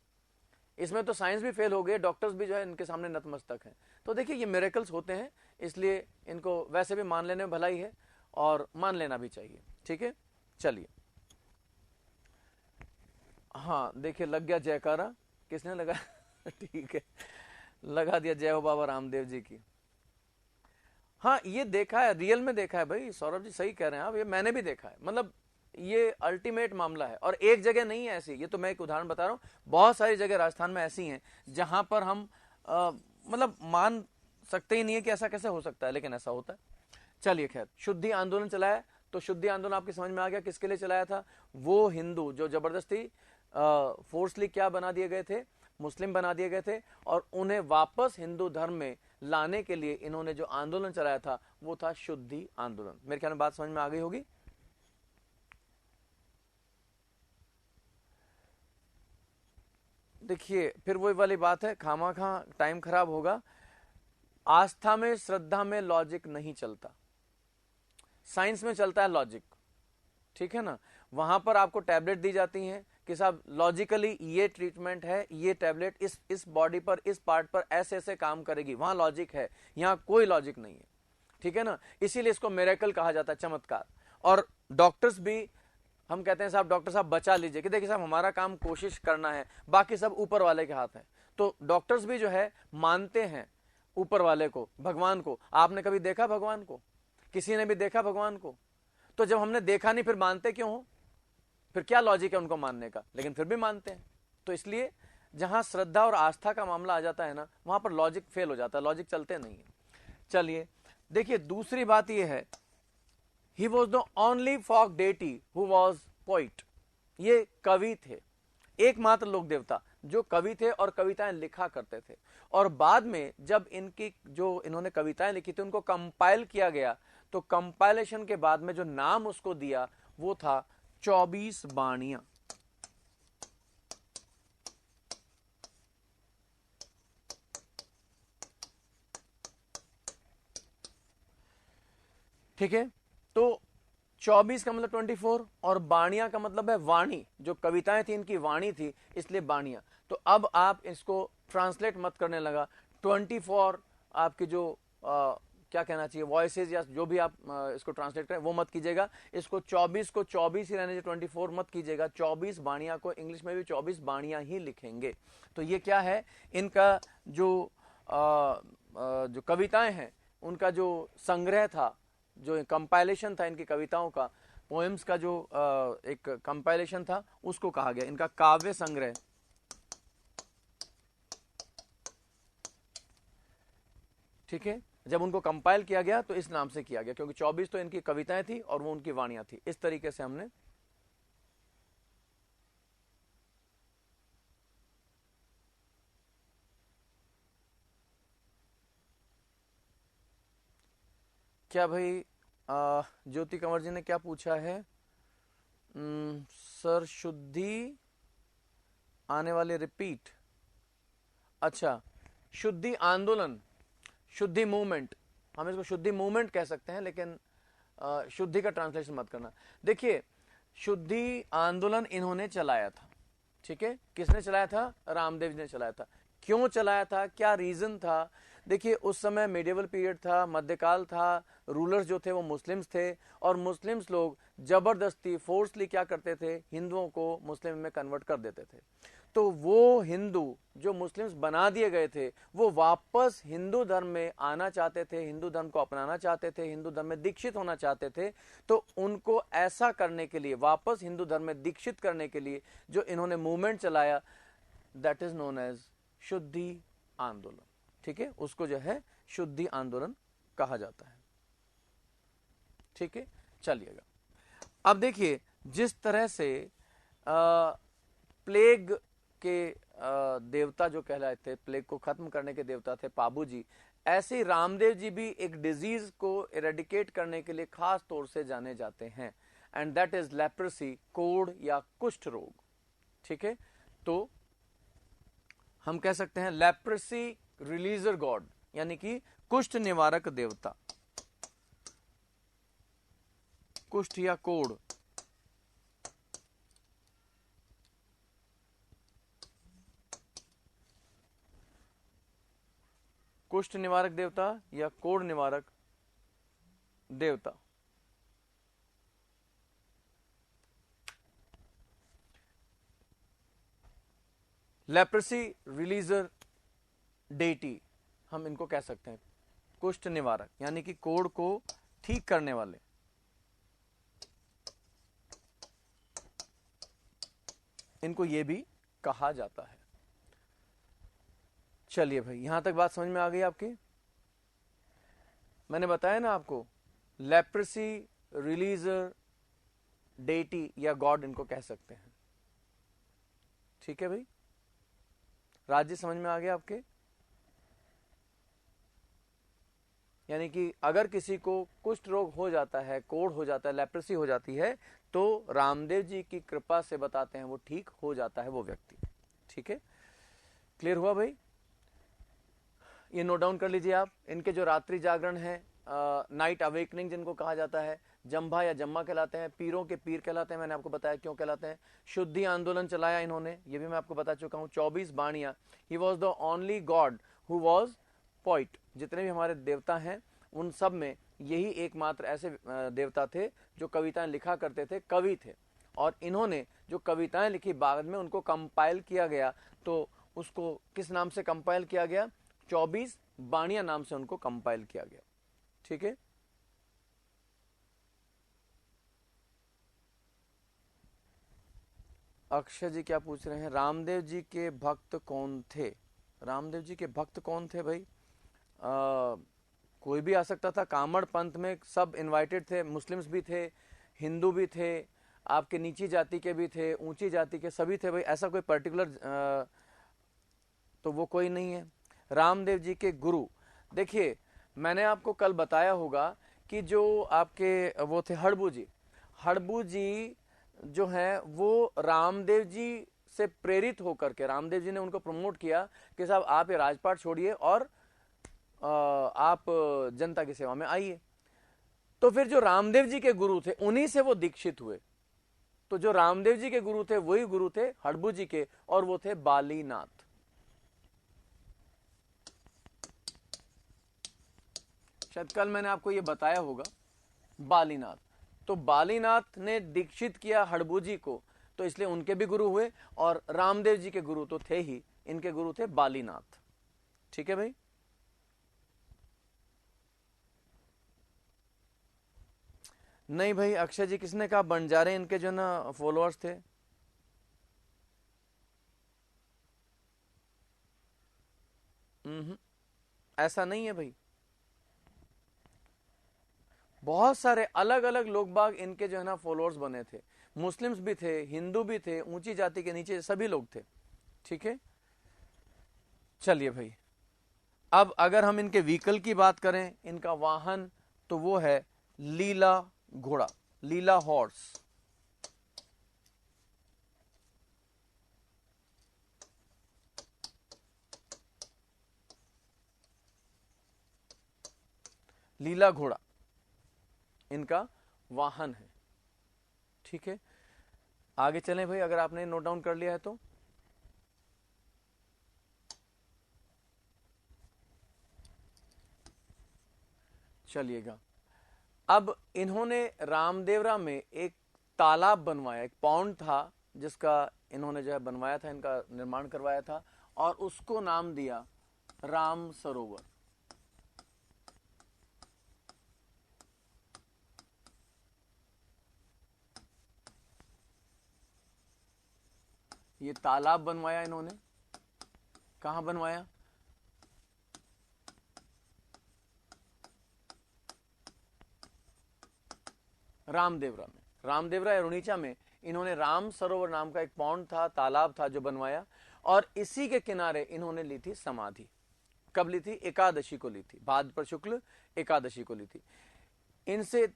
इसमें तो साइंस भी फेल हो गई, डॉक्टर्स भी जो है इनके सामने नतमस्तक हैं। तो देखिए ये मिरेकल्स होते हैं, इसलिए इनको वैसे भी मान लेने में भलाई है और मान लेना भी चाहिए, ठीक है। चलिए, हाँ देखिए लग गया जयकारा, किसने लगा ठीक है, लगा दिया, जय हो बाबा रामदेव जी की। हाँ ये देखा है, रियल में देखा है भाई, सौरभ जी सही कह रहे हैं आप, ये मैंने भी देखा है। मतलब ये अल्टीमेट मामला है, और एक जगह नहीं है ऐसी, ये तो मैं एक उदाहरण बता रहा हूँ, बहुत सारी जगह राजस्थान में ऐसी हैं जहां पर हम मतलब मान सकते ही नहीं है कि ऐसा कैसे हो सकता है, लेकिन ऐसा होता है। चलिए खैर, शुद्धि आंदोलन चलाया, तो शुद्धि आंदोलन आपकी समझ में आ गया किसके लिए चलाया था। वो हिंदू जो जबरदस्ती फोर्सली क्या बना दिए गए थे, मुस्लिम बना दिए गए थे, और उन्हें वापस हिंदू धर्म में लाने के लिए इन्होंने जो आंदोलन चलाया था वो था शुद्धि आंदोलन। मेरे ख्याल में बात समझ में आ गई होगी। देखिए फिर वही वाली बात है, खामा टाइम खराब होगा। आस्था में, श्रद्धा में लॉजिक नहीं चलता, साइंस में चलता है लॉजिक, ठीक है ना। वहां पर आपको टैबलेट दी जाती हैं कि साहब लॉजिकली ये ट्रीटमेंट है, ये टैबलेट इस बॉडी पर, इस पार्ट पर ऐसे ऐसे काम करेगी, वहां लॉजिक है, यहां कोई लॉजिक नहीं है, ठीक है ना। इसीलिए इसको मिरेकल कहा जाता है, चमत्कार। और डॉक्टर्स भी, हम कहते हैं साहब डॉक्टर साहब बचा लीजिए, कि देखिए साहब हमारा काम कोशिश करना है, बाकी सब ऊपर वाले के हाथ है। तो डॉक्टर्स भी जो है मानते हैं ऊपर वाले को, भगवान को। आपने कभी देखा भगवान को? किसी ने भी देखा भगवान को? तो जब हमने देखा नहीं फिर मानते क्यों हो? फिर क्या लॉजिक है उनको मानने का? लेकिन फिर भी मानते हैं। तो इसलिए जहां श्रद्धा और आस्था का मामला आ जाता है ना, वहां पर लॉजिक फेल हो जाता है, लॉजिक चलते नहीं है। चलिए देखिए, दूसरी बात यह है, he was the only folk deity who was poet. ये कवि थे, एकमात्र लोक देवता जो कवि थे और कविताएं लिखा करते थे। और बाद में जब इनकी जो इन्होंने कविताएं लिखी थी उनको कंपाइल किया गया, तो कंपाइलेशन के बाद में जो नाम उसको दिया वो था 24 बाणियां। ठीक है, तो 24 का मतलब 24, और बाणियां का मतलब है वाणी, जो कविताएं थी इनकी वाणी थी, इसलिए बाणियां। तो अब आप इसको ट्रांसलेट मत करने लगा, 24 आपकी जो क्या कहना चाहिए, वॉइसेज या जो भी आप इसको ट्रांसलेट करें वो मत कीजिएगा। इसको 24 को 24 ही रहने, 24 मत कीजिएगा। 24 बाणियां को इंग्लिश में भी 24 बाणियां ही लिखेंगे। तो ये क्या है, इनका जो जो कविताएं हैं उनका जो संग्रह था, जो कंपाइलेशन था इनकी कविताओं का, पोएम्स का जो एक कंपाइलेशन था, उसको कहा गया इनका काव्य संग्रह। ठीक है, जब उनको कंपाइल किया गया तो इस नाम से किया गया, क्योंकि 24 तो इनकी कविताएं थी और वो उनकी वाणियां थी। इस तरीके से हमने क्या भाई, ज्योति कंवर जी ने क्या पूछा है? सर शुद्धि आने वाले रिपीट, अच्छा शुद्धि आंदोलन, शुद्धि मूवमेंट, हम इसको शुद्धि मूवमेंट कह सकते हैं, लेकिन शुद्धि का ट्रांसलेशन मत करना। देखिए शुद्धि आंदोलन इन्होंने चलाया था, ठीक है। किसने चलाया था? रामदेव जी ने चलाया था। क्यों चलाया था, क्या रीजन था? देखिए उस समय मेडिवल पीरियड था, मध्यकाल था, रूलर्स जो थे वो मुस्लिम्स थे, और मुस्लिम्स लोग जबरदस्ती फोर्सली क्या करते थे, हिंदुओं को मुस्लिम में कन्वर्ट कर देते थे। तो वो हिंदू जो मुस्लिम्स बना दिए गए थे वो वापस हिंदू धर्म में आना चाहते थे, हिंदू धर्म को अपनाना चाहते थे, हिंदू धर्म में दीक्षित होना चाहते थे। तो उनको ऐसा करने के लिए, वापस हिंदू धर्म में दीक्षित करने के लिए जो इन्होंने मूवमेंट चलाया, दैट इज नोन एज शुद्धि आंदोलन। ठीक है, उसको जो है शुद्धि आंदोलन कहा जाता है। ठीक है, चलिएगा अब देखिए जिस तरह से प्लेग के देवता जो कहलाए थे, प्लेग को खत्म करने के देवता थे पाबू जी, ऐसे ही रामदेव जी भी एक डिजीज को इरेडिकेट करने के लिए खास तौर से जाने जाते हैं, एंड दैट इज लेप्रेसी, कोढ़ या कुष्ठ रोग। ठीक है, तो हम कह सकते हैं लेप्रेसी रिलीजर गॉड, यानी कि कुष्ठ निवारक देवता, कुष्ठ या कोढ़, कुष्ठ निवारक देवता या कोढ़ निवारक देवता। लेप्रेसी रिलीजर डेटी हम इनको कह सकते हैं, कुष्ठ निवारक यानी कि कोढ़ को ठीक करने वाले। इनको ये भी कहा जाता है। चलिए भाई, यहां तक बात समझ में आ गई आपकी? मैंने बताया ना आपको, लेप्रेसी रिलीजर डेटी या गॉड इनको कह सकते हैं। ठीक है भाई, राज्य समझ में आ गया आपके? यानी कि अगर किसी को कुष्ठ रोग हो जाता है, कोढ़ हो जाता है, लेप्रेसी हो जाती है, तो रामदेव जी की कृपा से बताते हैं वो ठीक हो जाता है वो व्यक्ति। ठीक है, क्लियर हुआ भाई? ये नोट डाउन कर लीजिए आप। इनके जो रात्रि जागरण है, नाइट अवेकनिंग जिनको कहा जाता है, जम्भा या जम्मा कहलाते हैं, पीरों के पीर कहलाते हैं। मैंने आपको बताया क्यों कहलाते हैं। शुद्धि आंदोलन चलाया इन्होंने, ये भी मैं आपको बता चुका हूं। 24 बाणियां, he was the only god who was poet. जितने भी हमारे देवता हैं उन सब में यही एकमात्र ऐसे देवता थे जो कविताएं लिखा करते थे, कवि थे। और इन्होंने जो कविताएं लिखी बाद में उनको कंपाइल किया गया, तो उसको किस नाम से कंपाइल किया गया? 24 बाणियां नाम से उनको कंपाइल किया गया। ठीक है, अक्षय जी क्या पूछ रहे हैं, रामदेव जी के भक्त कौन थे? रामदेव जी के भक्त कौन थे भाई? कोई भी आ सकता था। कामड़ पंथ में सब इनवाइटेड थे, मुस्लिम्स भी थे, हिंदू भी थे, आपके नीची जाति के भी थे, ऊंची जाति के सभी थे भाई। ऐसा कोई पर्टिकुलर तो वो कोई नहीं है। रामदेव जी के गुरु, देखिए मैंने आपको कल बताया होगा कि जो आपके वो थे हड़बू जी, हड़बू जी जो है वो रामदेव जी से प्रेरित होकर के, रामदेव जी ने उनको प्रमोट किया कि साहब आप ये राजपाट छोड़िए और आप जनता की सेवा में आइए। तो फिर जो रामदेव जी के गुरु थे उन्हीं से वो दीक्षित हुए। तो जो रामदेव जी के गुरु थे वही गुरु थे हड़बू जी के, और वो थे बालीनाथ। शायद कल मैंने आपको ये बताया होगा, बालीनाथ। तो बालीनाथ ने दीक्षित किया हड़बू जी को, तो इसलिए उनके भी गुरु हुए, और रामदेव जी के गुरु तो थे ही, इनके गुरु थे बालीनाथ। ठीक है भाई, नहीं भाई अक्षय जी किसने कहा? बंजारे इनके जो ना फॉलोअर्स थे। ऐसा नहीं है भाई, बहुत सारे अलग अलग लोग बाग इनके जो है ना फॉलोअर्स बने थे। मुस्लिम्स भी थे, हिंदू भी थे, ऊंची जाति के नीचे सभी लोग थे। ठीक है, चलिए भाई, अब अगर हम इनके व्हीकल की बात करें, इनका वाहन, तो वो है लीला घोड़ा, लीला हॉर्स। लीला घोड़ा इनका वाहन है। ठीक है, आगे चलें भाई, अगर आपने नोट डाउन कर लिया है तो। चलिएगा, अब इन्होंने रामदेवरा में एक तालाब बनवाया, एक पॉन्ड था जिसका इन्होंने जो है बनवाया था, इनका निर्माण करवाया था, और उसको नाम दिया राम सरोवर। ये तालाब बनवाया इन्होंने, कहां बनवाया? रामदेवरा में, रामदेवरा या रुणीचा में इन्होंने राम सरोवर नाम का एक पॉन्ड था, तालाब था जो बनवाया, और इसी के किनारे इन्होंने ली थी समाधि। कब ली थी? एकादशी को ली थी, भाद्रपद शुक्ल एकादशी को ली थी। इनसे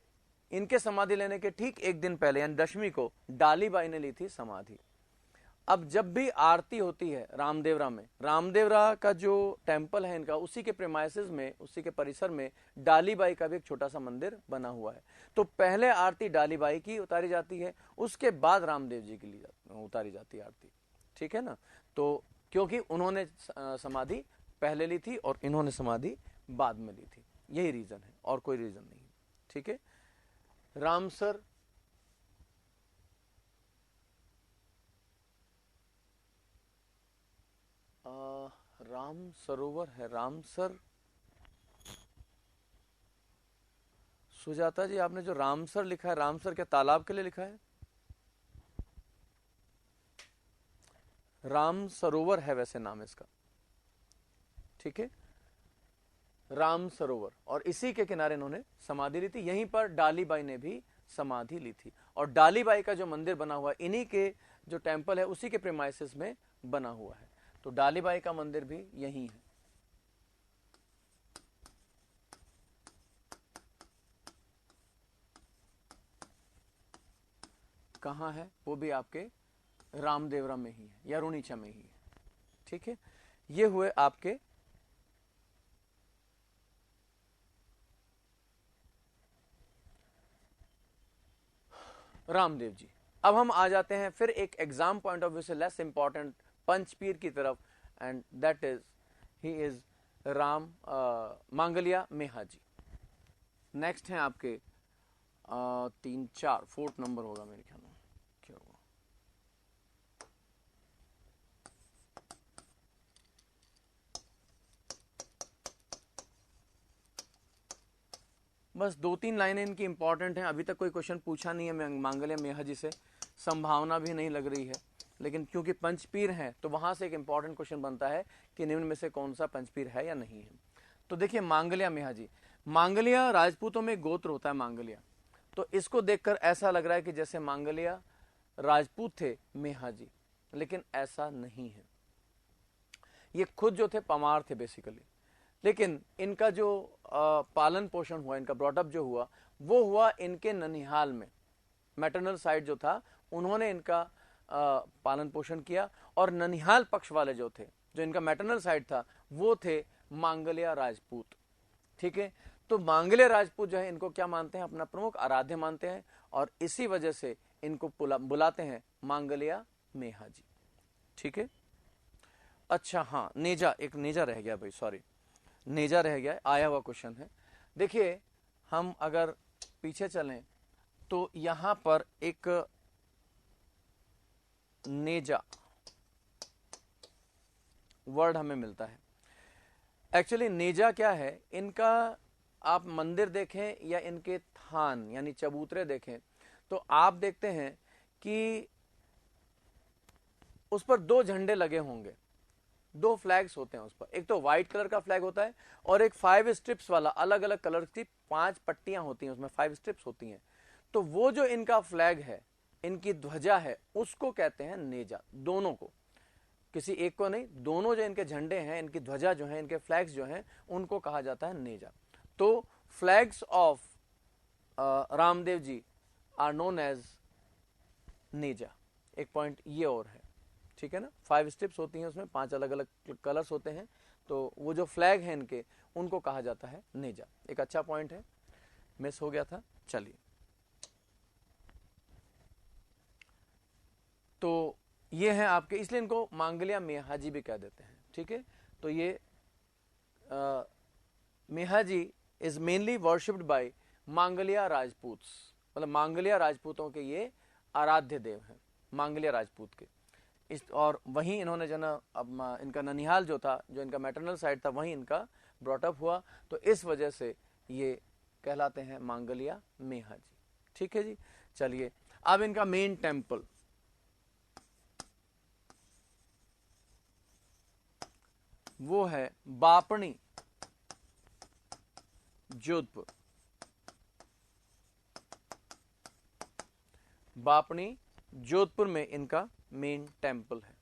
इनके समाधि लेने के ठीक एक दिन पहले यानी दशमी को डालीबाई ने ली थी समाधि। अब जब भी आरती होती है रामदेवरा में, रामदेवरा का जो टेम्पल है इनका, उसी के प्रेमाइसेस में, उसी के परिसर में डालीबाई का भी एक छोटा सा मंदिर बना हुआ है। तो पहले आरती डालीबाई की उतारी जाती है, उसके बाद रामदेव जी की उतारी जाती है आरती। ठीक है ना? तो क्योंकि उन्होंने समाधि पहले ली थी और इन्होंने समाधि बाद में ली थी, यही रीजन है और कोई रीजन नहीं। ठीक है। रामसर, राम सरोवर है, रामसर। सुजाता जी, आपने जो रामसर लिखा है, रामसर क्या तालाब के लिए लिखा है? राम सरोवर है वैसे नाम इसका। ठीक है, राम सरोवर, और इसी के किनारे इन्होंने समाधि ली थी। यहीं पर डालीबाई ने भी समाधि ली थी, और डालीबाई का जो मंदिर बना हुआ है इन्हीं के जो टेम्पल है उसी के प्रेमाइसेस में बना हुआ है। तो डालीबाई का मंदिर भी यहीं है। कहाँ है? वो भी आपके रामदेवरा में ही है या रुणीचा में ही है। ठीक है, ये हुए आपके रामदेव जी। अब हम आ जाते हैं फिर एक एग्जाम पॉइंट ऑफ व्यू से लेस इंपॉर्टेंट पंचपीर की तरफ, and that is he is Ram Mangaliya Meha ji. Next है आपके 3-4 4th नंबर होगा मेरे ख्याल में। क्या होगा? बस 2-3 लाइनें इनकी इंपॉर्टेंट हैं। अभी तक कोई क्वेश्चन पूछा नहीं है मांगलिया मेहा जी से, संभावना भी नहीं लग रही है, लेकिन क्योंकि पंचपीर हैं तो वहां से एक इंपॉर्टेंट क्वेश्चन बनता है कि निम्न में से कौन सा पंचपीर है या नहीं है। तो देखिए मांगलिया मेहा जी, मांगलिया राजपूतों में गोत्र होता है मांगलिया, तो इसको देखकर ऐसा लग रहा है कि जैसे मांगलिया राजपूत थे मेहा जी, लेकिन ऐसा नहीं है। ये खुद जो थे पमार थे बेसिकली, लेकिन इनका जो पालन पोषण हुआ, इनका ब्रॉटअप जो हुआ वो हुआ इनके ननिहाल में। मैटरनल साइड जो था उन्होंने इनका पालन पोषण किया, और ननिहाल पक्ष वाले जो थे, जो इनका मैटरनल साइड था, वो थे मांगलिया राजपूत। ठीक है, तो मांगलिया राजपूत जो है इनको क्या मानते हैं? अपना प्रमुख आराध्य मानते हैं, और इसी वजह से इनको बुलाते हैं मांगलिया मेहा जी। ठीक है। अच्छा हाँ, नेजा, एक नेजा रह गया भाई, सॉरी, नेजा रह गया, आया हुआ क्वेश्चन है। देखिए हम अगर पीछे चलें तो यहां पर एक नेजा वर्ड हमें मिलता है। एक्चुअली नेजा क्या है? इनका आप मंदिर देखें या इनके थान यानी चबूतरे देखें तो आप देखते हैं कि उस पर 2 झंडे लगे होंगे, 2 फ्लैग्स होते हैं उस पर। एक तो व्हाइट कलर का फ्लैग होता है और एक 5 स्ट्रिप्स वाला, अलग अलग कलर की 5 पट्टियां होती हैं उसमें, 5 स्ट्रिप्स होती हैं। तो वो जो इनका फ्लैग है, इनकी ध्वजा है, उसको कहते हैं नेजा। दोनों को, किसी एक को नहीं, दोनों जो इनके झंडे हैं, इनकी ध्वजा जो है, इनके फ्लैग्स जो हैं, उनको कहा जाता है नेजा। तो flags of Ramdev ji are known as नेजा। एक पॉइंट ये और है। ठीक है ना, 5 स्ट्रिप्स होती हैं उसमें, 5 अलग अलग कलर्स होते हैं, तो वो जो फ्लैग है इनके, उनको कहा जाता है नेजा। एक अच्छा पॉइंट है, मिस हो गया था। चलिए, तो ये है आपके, इसलिए इनको मांगलिया मेहा जी भी कह देते हैं। ठीक है, तो ये Meha ji is mainly worshipped by Mangalia Rajputs, मतलब मांगलिया राजपूतों के ये आराध्य देव हैं, मांगलिया राजपूत के। इस और वहीं इन्होंने जो ना, अब इनका ननिहाल जो था, जो इनका मैटरनल साइड था, वहीं इनका ब्रॉटअप हुआ, तो इस वजह से ये कहलाते हैं मांगलिया मेहा जी। ठीक है जी। चलिए, अब इनका मेन टेम्पल, वो है बापणी, जोधपुर। बापणी जोधपुर में इनका मेन टेंपल है।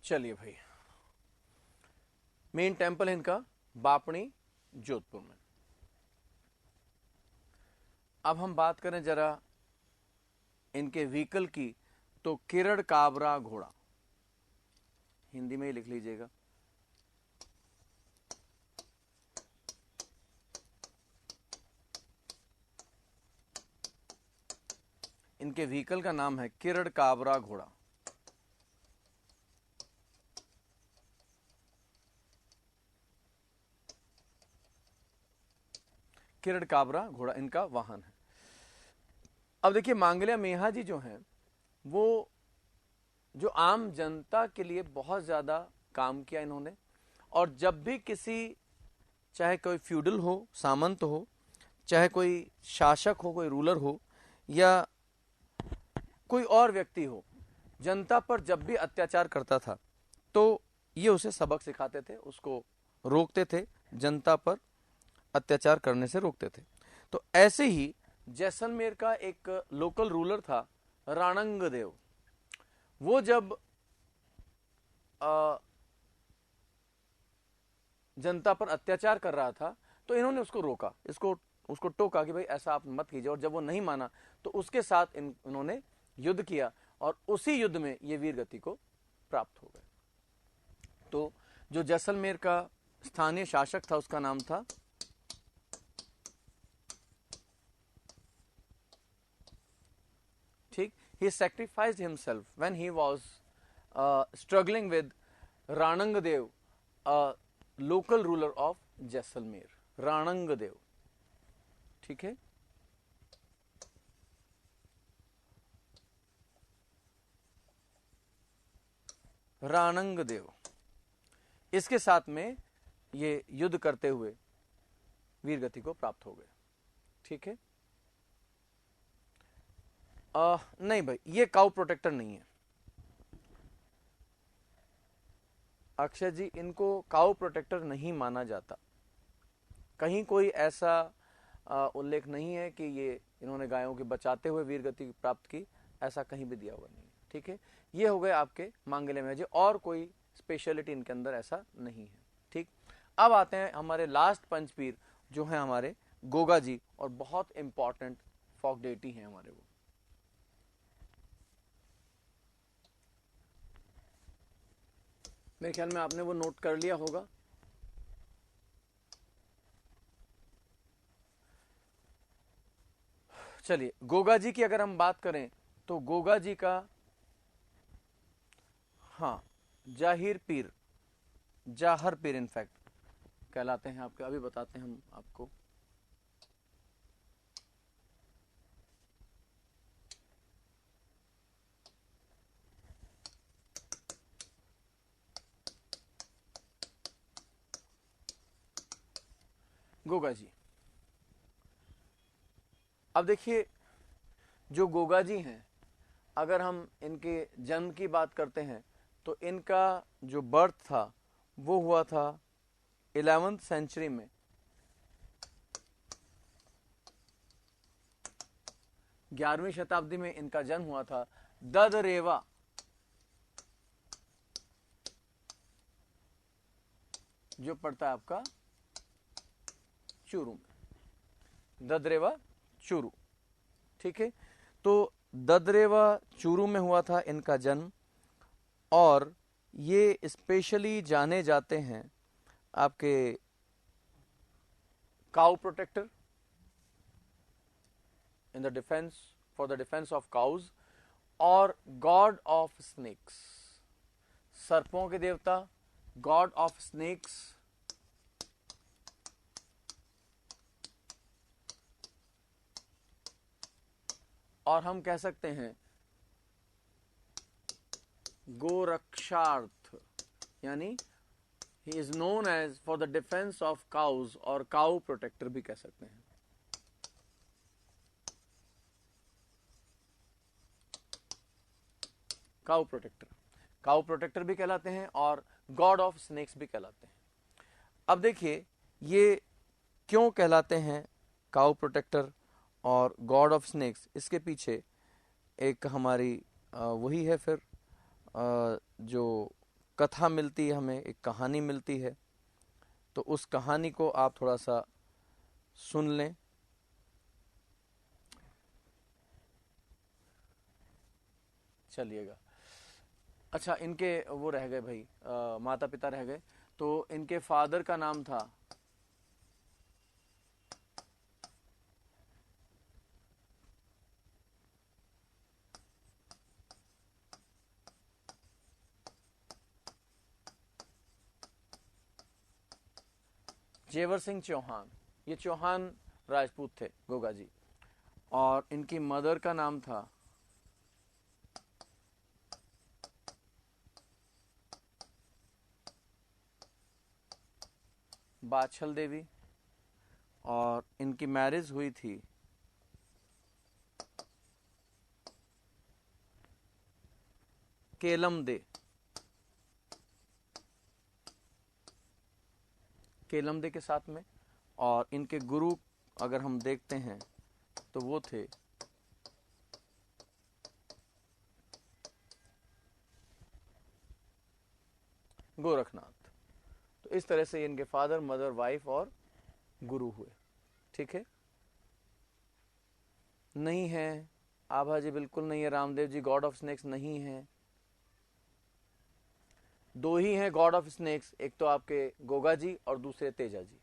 चलिए भाई, मेन टेंपल है इनका बापणी जोधपुर में। अब हम बात करें जरा इनके व्हीकल की, तो किरण काबरा घोड़ा, हिंदी में ही लिख लीजिएगा। इनके व्हीकल का नाम है किरण काबरा घोड़ा। किरण काबरा घोड़ा इनका वाहन है। अब देखिए, मांगल्या मेहा जी जो हैं, वो जो आम जनता के लिए बहुत ज्यादा काम किया इन्होंने। और जब भी किसी, चाहे कोई फ्यूडल हो, सामंत हो, चाहे कोई शासक हो, कोई रूलर हो, या कोई और व्यक्ति हो, जनता पर जब भी अत्याचार करता था तो ये उसे सबक सिखाते थे, उसको रोकते थे, जनता पर अत्याचार करने से रोकते थे। तो ऐसे ही जैसलमेर का एक लोकल रूलर था राणंगदेव। वो जब जनता पर अत्याचार कर रहा था तो इन्होंने उसको रोका, उसको टोका कि भाई ऐसा आप मत कीजिए। और जब वो नहीं माना तो उसके साथ इन्होंने युद्ध किया और उसी युद्ध में ये वीर गति को प्राप्त हो गए। तो जो जैसलमेर का स्थानीय शासक था उसका नाम था ठीक, he sacrificed himself when he was struggling with Ranangadev, a local ruler of Jaisalmer. राणंगदेव, ठीक है। राणंगदेव, इसके साथ में ये युद्ध करते हुए वीर गति को प्राप्त हो गए, ठीक है। नहीं भाई, ये काउ प्रोटेक्टर नहीं है अक्षय जी, इनको काउ प्रोटेक्टर नहीं माना जाता। कहीं कोई ऐसा उल्लेख नहीं है कि ये इन्होंने गायों के बचाते हुए वीर गति प्राप्त की, ऐसा कहीं भी दिया हुआ नहीं है, ठीक है। ये हो गए आपके मांगल्य में जी, और कोई स्पेशलिटी इनके अंदर ऐसा नहीं है, ठीक। अब आते हैं हमारे लास्ट पंचपीर जो है हमारे गोगा जी, और बहुत इंपॉर्टेंट फॉक डेटी हैं हमारे वो। मेरे ख्याल में आपने वो नोट कर लिया होगा। चलिए, गोगा जी की अगर हम बात करें तो गोगा जी का, हाँ, जाहिर पीर, जाहर पीर इनफैक्ट कहलाते हैं आपके। अभी बताते हैं हम आपको। गोगा जी, अब देखिए, जो गोगा जी हैं, अगर हम इनके जन्म की बात करते हैं तो इनका जो बर्थ था वो हुआ था 11वीं सेंचुरी में। 11वीं शताब्दी में इनका जन्म हुआ था ददरेवा, जो पड़ता है आपका चूरू में, ददरेवा चूरू, ठीक है। तो ददरेवा चूरू में हुआ था इनका जन्म, और ये स्पेशली जाने जाते हैं आपके cow protector in the defence, for the defence of cows, और गॉड ऑफ स्नेक्स, सर्पों के देवता, गॉड ऑफ स्नेक्स, और हम कह सकते हैं गोरक्षार्थ, यानी he is known as for the defence of cows, और काउ प्रोटेक्टर भी कह सकते हैं। काउ प्रोटेक्टर, काउ प्रोटेक्टर भी कहलाते हैं और गॉड ऑफ स्नेक्स भी कहलाते हैं। अब देखिए ये क्यों कहलाते हैं काउ प्रोटेक्टर और गॉड ऑफ स्नेक्स, इसके पीछे एक हमारी वही है फिर जो कथा मिलती है हमें, एक कहानी मिलती है। तो उस कहानी को आप थोड़ा सा सुन लें। चलिएगा। अच्छा, इनके वो रह गए भाई, माता पिता रह गए। तो इनके फादर का नाम था जेवर सिंह चौहान। ये चौहान राजपूत थे, गोगा जी। और इनकी मदर का नाम था बाछल देवी, और इनकी मैरिज हुई थी केलम दे, केलम दे के साथ में। और इनके गुरु अगर हम देखते हैं तो वो थे गोरखनाथ। तो इस तरह से इनके फादर, मदर, वाइफ और गुरु हुए। ठीक है। नहीं है आभा जी, बिल्कुल नहीं है। Ramdev ji God of snacks नहीं है। दो ही हैं गॉड ऑफ स्नेक्स, एक तो आपके गोगा जी और दूसरे तेजा जी।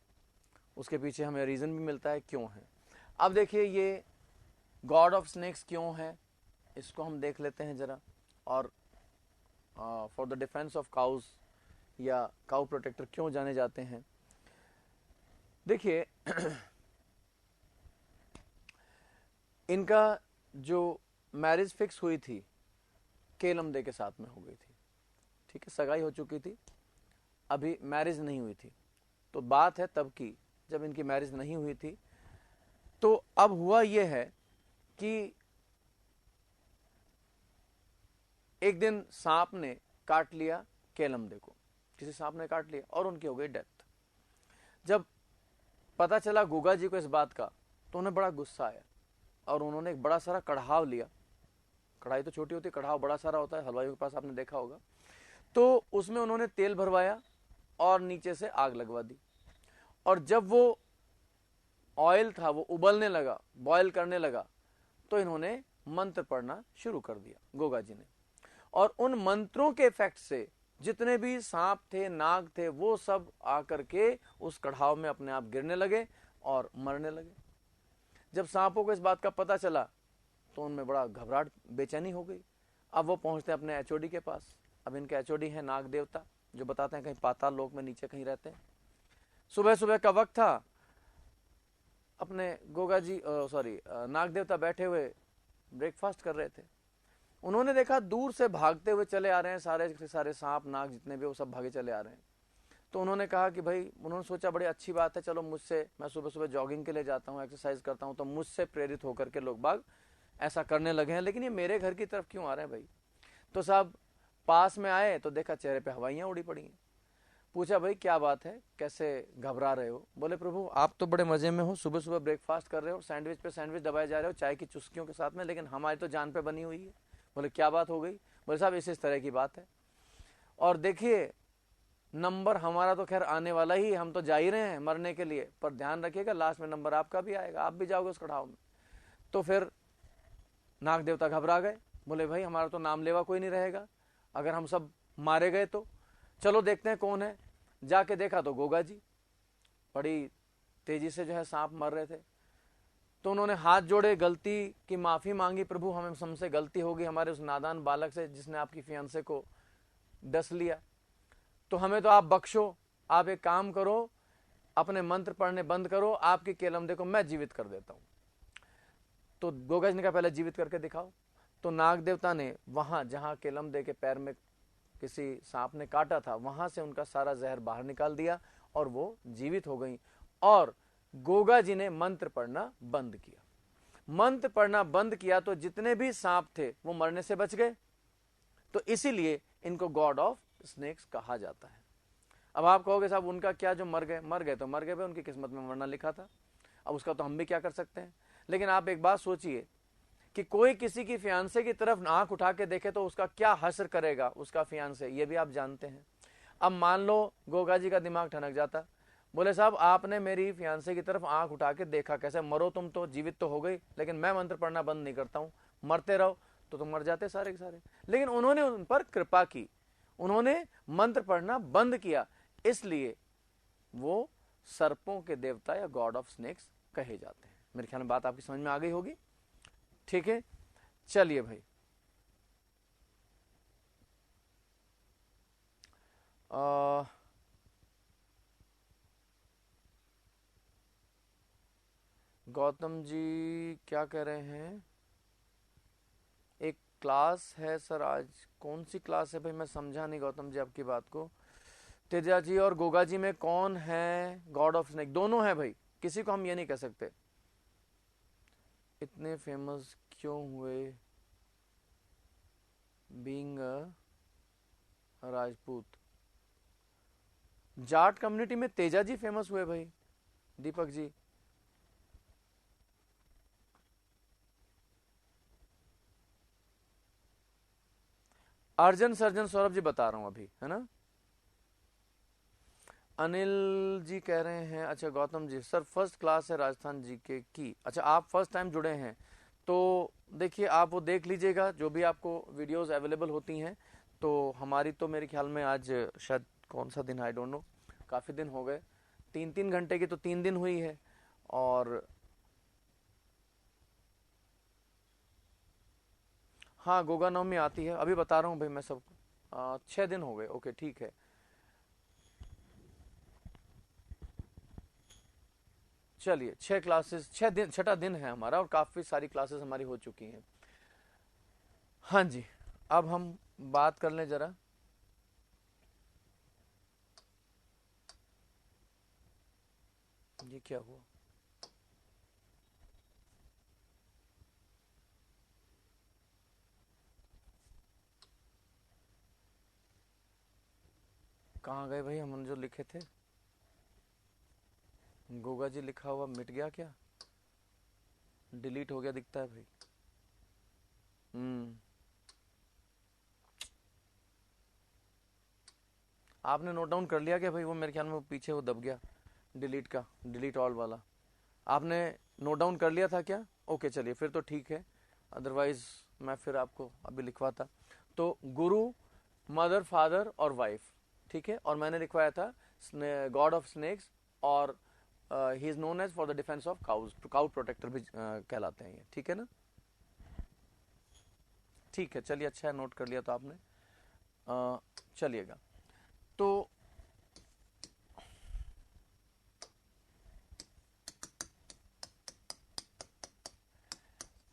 उसके पीछे हमें रीजन भी मिलता है क्यों है। अब देखिए ये गॉड ऑफ स्नेक्स क्यों है, इसको हम देख लेते हैं जरा। और for the defence of cause या काउ प्रोटेक्टर क्यों जाने जाते हैं। देखिए इनका जो मैरिज फिक्स हुई थी केलम दे के साथ में हो गई थी। ठीक है, सगाई हो चुकी थी, अभी मैरिज नहीं हुई थी। तो बात है तब की जब इनकी मैरिज नहीं हुई थी। तो अब हुआ यह है कि एक दिन सांप ने काट लिया केलम दे को, किसी सांप ने काट लिया और उनकी हो गई डेथ। जब पता चला गोगा जी को इस बात का तो उन्हें बड़ा गुस्सा आया और उन्होंने एक बड़ा सारा कढ़ाव लिया। कढ़ाई तो छोटी होती है, कढ़ाव बड़ा सारा होता है, हलवाइयों के पास आपने देखा होगा। तो उसमें उन्होंने तेल भरवाया और नीचे से आग लगवा दी। और जब वो ऑयल था वो उबलने लगा, बॉयल करने लगा, तो इन्होंने मंत्र पढ़ना शुरू कर दिया गोगा जी ने। और उन मंत्रों के इफेक्ट से जितने भी सांप थे, नाग थे, वो सब आकर के उस कढ़ाव में अपने आप गिरने लगे और मरने लगे। जब सांपों को इस बात का पता चला तो उनमें बड़ा घबराहट, बेचैनी हो गई। अब वो पहुंचते हैं अपने एचओडी के पास। अब इनके एचओडी हैं नाग देवता, जो बताते हैं कहीं पाताल लोक में नीचे कहीं रहते हैं। सुबह सुबह का वक्त था, अपने गोगा जी नाग देवता बैठे हुए ब्रेकफास्ट कर रहे थे। उन्होंने देखा दूर से भागते हुए चले आ रहे हैं सारे के सारे सांप नाग जितने भी, वो सब भागे चले आ रहे हैं। तो उन्होंने कहा कि भाई, उन्होंने सोचा बड़ी अच्छी बात है, चलो मुझसे, मैं सुबह सुबह जॉगिंग के लिए जाता हूँ, एक्सरसाइज करता हूँ, तो मुझसे प्रेरित होकर के लोग बाग ऐसा करने लगे हैं, लेकिन ये मेरे घर की तरफ क्यों आ रहे हैं भाई। तो साहब पास में आए तो देखा चेहरे पे हवाइयाँ उड़ी पड़ी हैं। पूछा भाई क्या बात है, कैसे घबरा रहे हो। बोले प्रभु आप तो बड़े मजे में हो, सुबह सुबह ब्रेकफास्ट कर रहे हो, सैंडविच पे सैंडविच दबाए जा रहे हो चाय की चुस्कियों के साथ में, लेकिन हमारी तो जान पे बनी हुई है। बोले क्या बात हो गई। बोले साहब इस तरह की बात है, और देखिए नंबर हमारा तो खैर आने वाला ही, हम तो जा ही रहे हैं मरने के लिए, पर ध्यान रखिएगा लास्ट में नंबर आपका भी आएगा, आप भी जाओगे उस कढ़ाव में। तो फिर नाग देवता घबरा गए। बोले भाई हमारा तो नाम लेवा कोई नहीं रहेगा, अगर हम सब मारे गए तो चलो देखते हैं कौन है। जाके देखा तो गोगा जी बड़ी तेजी से जो है सांप मर रहे थे। तो उन्होंने हाथ जोड़े, गलती की माफी मांगी, प्रभु हमें हमसे गलती होगी हमारे उस नादान बालक से जिसने आपकी फियांसे को डस लिया, तो हमें तो आप बख्शो। आप एक काम करो, अपने मंत्र पढ़ने बंद करो, आपके केलमदे को मैं जीवित कर देता हूं। तो गोगा जी ने कहा पहले जीवित करके दिखाओ। तो नाग देवता ने वहां जहां केलमदे के पैर में किसी सांप ने काटा था, वहां से उनका सारा जहर बाहर निकाल दिया और वो जीवित हो गई। और गोगा जी ने मंत्र पढ़ना बंद किया। मंत्र पढ़ना बंद किया तो जितने भी सांप थे वो मरने से बच गए। तो इसीलिए इनको गॉड ऑफ स्नेक्स कहा जाता है। अब आप कहोगे साहब उनका क्या, जो मर गए तो मर गए भाई, उनकी किस्मत में मरना लिखा था, अब उसका तो हम भी क्या कर सकते हैं। लेकिन आप एक बात सोचिए कि कोई किसी की फियांसे की तरफ आंख उठा के देखे तो उसका क्या हश्र करेगा उसका फियांसे, ये भी आप जानते हैं। अब मान लो गोगा जी का दिमाग ठनक जाता, बोले साहब आपने मेरी फियांसे की तरफ आंख उठा के देखा कैसे, मरो तुम तो, जीवित तो हो गई, लेकिन मैं मंत्र पढ़ना बंद नहीं करता हूं, मरते रहो, तो तुम मर जाते सारे के सारे। लेकिन उन्होंने उन पर कृपा की, उन्होंने मंत्र पढ़ना बंद किया, इसलिए वो सर्पों के देवता या गॉड ऑफ स्नेक्स कहे जाते हैं। मेरे ख्याल में बात आपकी समझ में आ गई होगी। ठीक है, चलिए भाई, गौतम जी क्या कह रहे हैं, एक क्लास है सर आज, कौन सी क्लास है भाई, मैं समझा नहीं गौतम जी आपकी बात को। तेजा जी और गोगा जी में कौन है गॉड ऑफ स्नेक? दोनों है भाई, किसी को हम ये नहीं कह सकते। इतने फेमस क्यों हुए being a Rajput? Jat community में तेजा जी फेमस हुए भाई, दीपक जी। अर्जन सर्जन सौरभ जी बता रहा हूं अभी, है ना। अनिल जी कह रहे हैं, अच्छा Gautam ji sir first class है राजस्थान जीके की, अच्छा आप फर्स्ट टाइम जुड़े हैं तो देखिए आप वो देख लीजिएगा जो भी आपको वीडियोस अवेलेबल होती हैं। तो हमारी तो मेरे ख्याल में आज शायद कौन सा दिन, आई डोंट नो, काफ़ी दिन हो गए, 3-3 घंटे की तो 3 दिन हुई है। और हाँ गोगा नवमी आती है, अभी बता रहा हूँ भाई मैं सबको, 6 दिन हो गए, ओके ठीक है। चलिए 6 क्लासेस, 6 दिन, छठा दिन है हमारा और काफ़ी सारी क्लासेस हमारी हो चुकी हैं। हाँ जी, अब हम बात कर लें जरा, ये क्या हुआ, कहाँ गए भाई हमने जो लिखे थे? गोगा जी लिखा हुआ मिट गया क्या? डिलीट हो गया दिखता है भाई। आपने नोट डाउन कर लिया क्या भाई? वो मेरे ख्याल में वो पीछे वो दब गया, डिलीट का, डिलीट ऑल वाला। आपने नोट डाउन कर लिया था क्या? ओके चलिए फिर तो ठीक है, अदरवाइज मैं फिर आपको अभी लिखवाता। तो गुरु, मदर, फादर और वाइफ, ठीक है। और मैंने लिखवाया था गॉड ऑफ स्नेक्स, और he is known as for the defence of cows, cow protector भी कहलाते हैं ये, ठीक है ना। ठीक है चलिए, अच्छा है नोट कर लिया तो आपने। चलिएगा, तो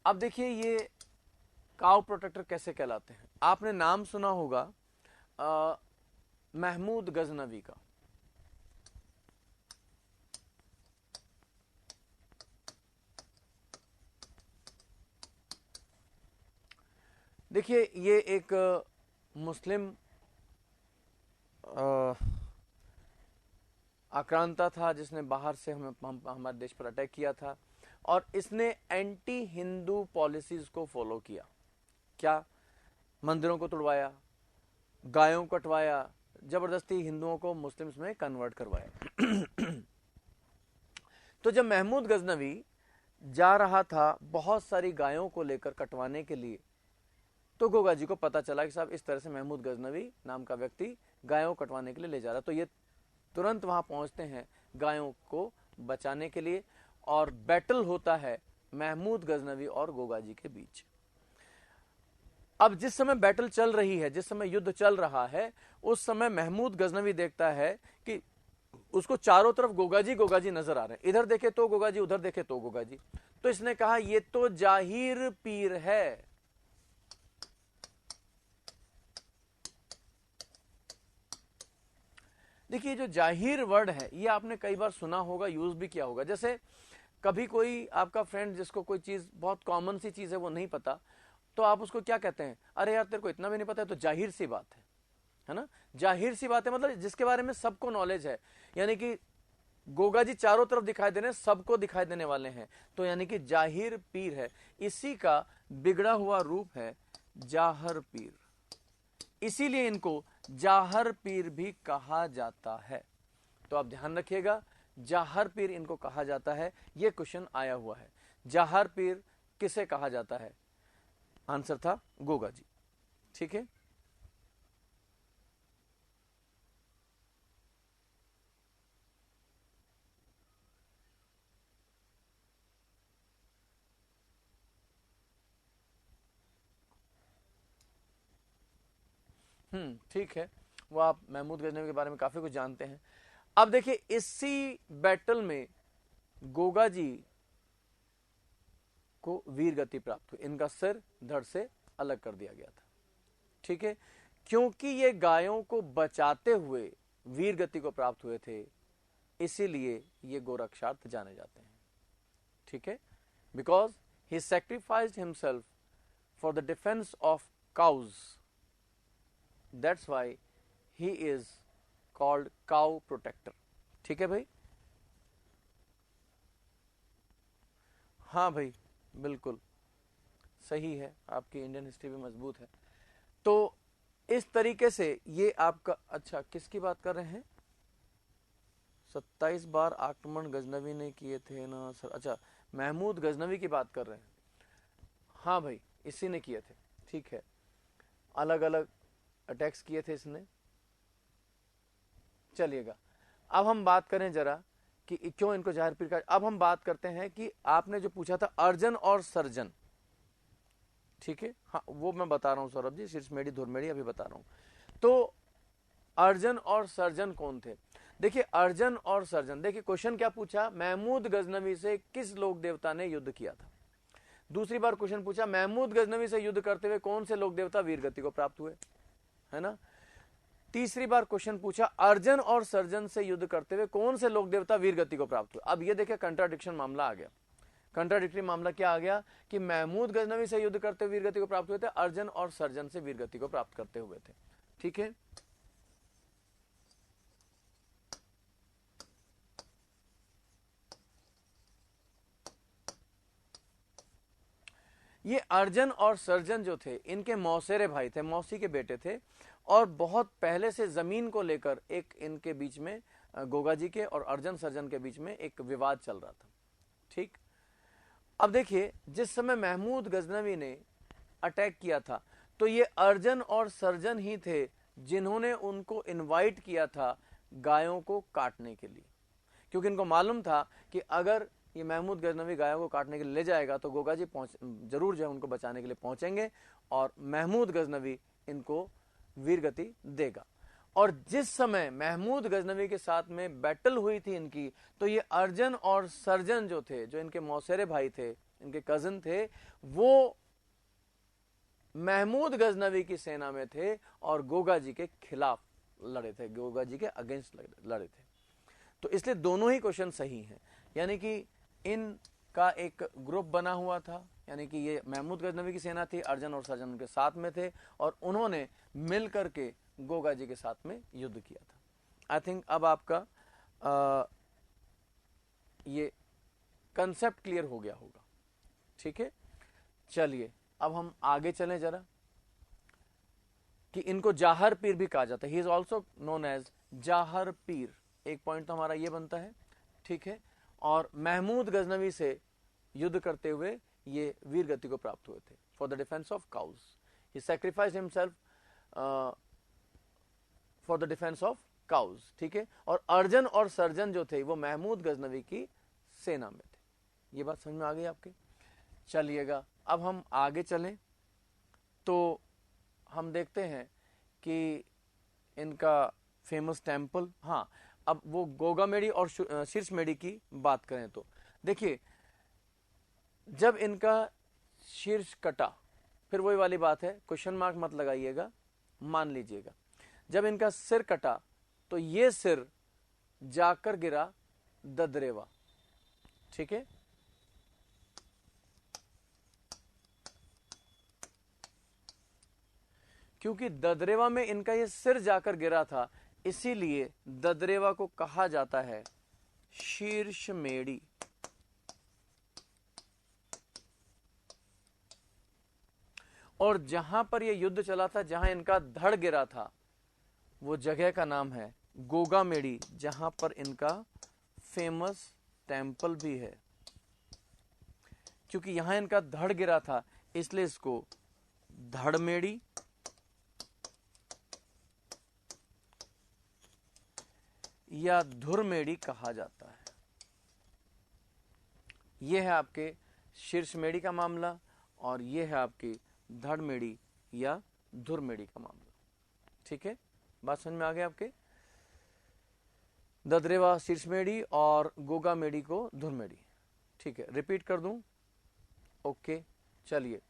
अब देखिए ये काउ प्रोटेक्टर कैसे कहलाते हैं। आपने नाम सुना होगा महमूद गजनवी का। देखिए ये एक मुस्लिम आक्रांता था जिसने बाहर से हमारे देश पर अटैक किया था, और इसने एंटी हिंदू पॉलिसीज को फॉलो किया। क्या? मंदिरों को तोड़वाया, गायों को कटवाया, जबरदस्ती हिंदुओं को मुस्लिम्स में कन्वर्ट करवाया। तो जब महमूद गजनवी जा रहा था बहुत सारी गायों को लेकर कटवाने के लिए, तो गोगा जी को पता चला कि साहब इस तरह से महमूद गजनवी नाम का व्यक्ति गायों को कटवाने के लिए ले जा रहा। तो ये तुरंत वहां पहुंचते हैं गायों को बचाने के लिए, और बैटल होता है महमूद गजनवी और गोगा जी के बीच। अब जिस समय बैटल चल रही है, जिस समय युद्ध चल रहा है, उस समय महमूद गजनवी देखता है कि उसको चारों तरफ गोगा जी नजर आ रहे हैं, इधर देखे तो गोगा जी, उधर देखे तो गोगा जी। तो इसने कहा ये तो जाहिर पीर है, देखिए जो जाहिर वर्ड है ये आपने कई बार सुना होगा, यूज भी किया होगा। जैसे कभी कोई आपका फ्रेंड जिसको कोई चीज बहुत कॉमन सी चीज है वो नहीं पता, तो आप उसको क्या कहते हैं, अरे यार तेरे को इतना भी नहीं पता है, तो जाहिर सी बात है ना। जाहिर सी बात है मतलब जिसके बारे में सबको नॉलेज है, यानी कि गोगा जी चारों तरफ दिखाई दे रहे हैं, सबको दिखाई देने वाले हैं, तो यानी कि जाहिर पीर है। इसी का बिगड़ा हुआ रूप है जाहर पीर, इसीलिए इनको जाहर पीर भी कहा जाता है। तो आप ध्यान रखिएगा, जाहर पीर इनको कहा जाता है। यह क्वेश्चन आया हुआ है, जाहर पीर किसे कहा जाता है? आंसर था गोगा जी। ठीक है, ठीक है। वो आप महमूद गजनवी के बारे में काफी कुछ जानते हैं। अब देखिए इसी बैटल में गोगा जी को वीर गति प्राप्त हुई, इनका सिर धड़ से अलग कर दिया गया था। ठीक है, क्योंकि ये गायों को बचाते हुए वीर गति को प्राप्त हुए थे, इसीलिए ये गोरक्षार्थ जाने जाते हैं। ठीक है, because he sacrificed himself for the defense of cows, that's why he is called cow protector। ठीक है भाई, हाँ भाई बिल्कुल सही है, आपकी इंडियन हिस्ट्री भी मजबूत है। तो इस तरीके से ये आपका, अच्छा किसकी बात कर रहे हैं? 27 बार आक्रमण गजनवी ने किए थे ना सर, अच्छा महमूद गजनवी की बात कर रहे हैं। हाँ भाई इसी ने किए थे, ठीक है, अलग अलग अटैक्स किए थे इसने। चलिएगा अब हम बात करें जरा कि क्यों इनको जाहिर पीर का। अब हम बात करते हैं कि आपने जो पूछा था अर्जन और सर्जन, ठीक है, हाँ वो मैं बता रहा हूं सौरभ जी, शीर्षमेढ़ी धुरमेढ़ी अभी बता रहा हूं। तो अर्जन और सर्जन कौन थे? देखिए अर्जन और सर्जन, देखिए क्वेश्चन क्या पूछा, महमूद गजनवी से किस लोक देवता ने युद्ध किया था। दूसरी बार क्वेश्चन पूछा महमूद गजनवी से युद्ध करते हुए कौन से लोक देवता वीरगति को प्राप्त हुए, है ना। तीसरी बार क्वेश्चन पूछा अर्जन और सर्जन से युद्ध करते हुए कौन से लोक देवता वीरगति को प्राप्त हुए। अब ये देखिए कंट्राडिक्शन मामला आ गया, कंट्राडिक्टरी मामला क्या आ गया कि महमूद गजनवी से युद्ध करते हुए वीरगति को प्राप्त हुए थे, अर्जन और सर्जन से वीरगति को प्राप्त करते हुए थे। ठीक है, ये अर्जन और सर्जन जो थे इनके मौसेरे भाई थे, मौसी के बेटे थे, और बहुत पहले से जमीन को लेकर एक इनके बीच में, गोगा जी के और अर्जन सर्जन के बीच में एक विवाद चल रहा था। ठीक, अब देखिए जिस समय महमूद गजनवी ने अटैक किया था तो ये अर्जन और सर्जन ही थे जिन्होंने उनको इनवाइट किया था गायों को काटने के लिए, क्योंकि इनको मालूम था कि अगर ये महमूद गजनवी गायों को काटने के लिए ले जाएगा तो गोगा जी जरूर जो है उनको बचाने के लिए पहुंचेंगे और महमूद गजनवी इनको वीरगति देगा। और जिस समय महमूद गजनवी के साथ में बैटल हुई थी इनकी, तो ये अर्जन और सर्जन जो थे, जो इनके मौसेरे भाई थे, इनके कजिन थे, वो महमूद गजनवी की सेना में थे और गोगा जी के खिलाफ लड़े थे, गोगा जी के अगेंस्ट लड़े थे। तो इसलिए दोनों ही क्वेश्चन सही हैं, यानी कि इनका एक ग्रुप बना हुआ था, यानी कि ये महमूद गजनवी की सेना थी, अर्जन और सर्जन उनके साथ में थे और उन्होंने मिल करके गोगा जी के साथ में युद्ध किया था। आई थिंक अब आपका ये कंसेप्ट क्लियर हो गया होगा। ठीक है, चलिए अब हम आगे चलें जरा, कि इनको जाहर पीर भी कहा जाता है, he is also known as Jahar Pir. एक पॉइंट तो हमारा ये बनता है, ठीक है। और महमूद गजनवी से युद्ध करते हुए ये वीर गति को प्राप्त हुए थे for the defence of cows, he sacrificed himself for the defence of cause. ठीक है, और अर्जन और सर्जन जो थे वो महमूद गजनवी की सेना में थे। ये बात समझ में आ गई आपके? चलिएगा अब हम आगे चलें तो हम देखते हैं कि इनका फेमस टेम्पल, हाँ अब वो गोगामेड़ी और शीर्षमेढ़ी की बात करें तो देखिए जब इनका शीर्ष कटा, फिर वही वाली बात है, क्वेश्चन मार्क मत लगाइएगा, मान लीजिएगा, जब इनका सिर कटा तो ये सिर जाकर गिरा ददरेवा। ठीक है, क्योंकि ददरेवा में इनका ये सिर जाकर गिरा था, इसीलिए ददरेवा को कहा जाता है शीर्ष मेड़ी। और जहां पर यह युद्ध चला था, जहां इनका धड़ गिरा था, वो जगह का नाम है गोगामेड़ी, जहां पर इनका फेमस टेंपल भी है। क्योंकि यहां इनका धड़ गिरा था, इसलिए इसको धड़मेड़ी या धुरमेड़ी कहा जाता है। यह है आपके शीर्षमेड़ी का मामला, और यह है आपकी धड़मेड़ी या धुरमेड़ी का मामला। ठीक है, बात समझ में आ गया आपके? ददरेवा शीर्षमेड़ी और गोगामेड़ी को धुरमेड़ी। ठीक है, रिपीट कर दूं? ओके, चलिए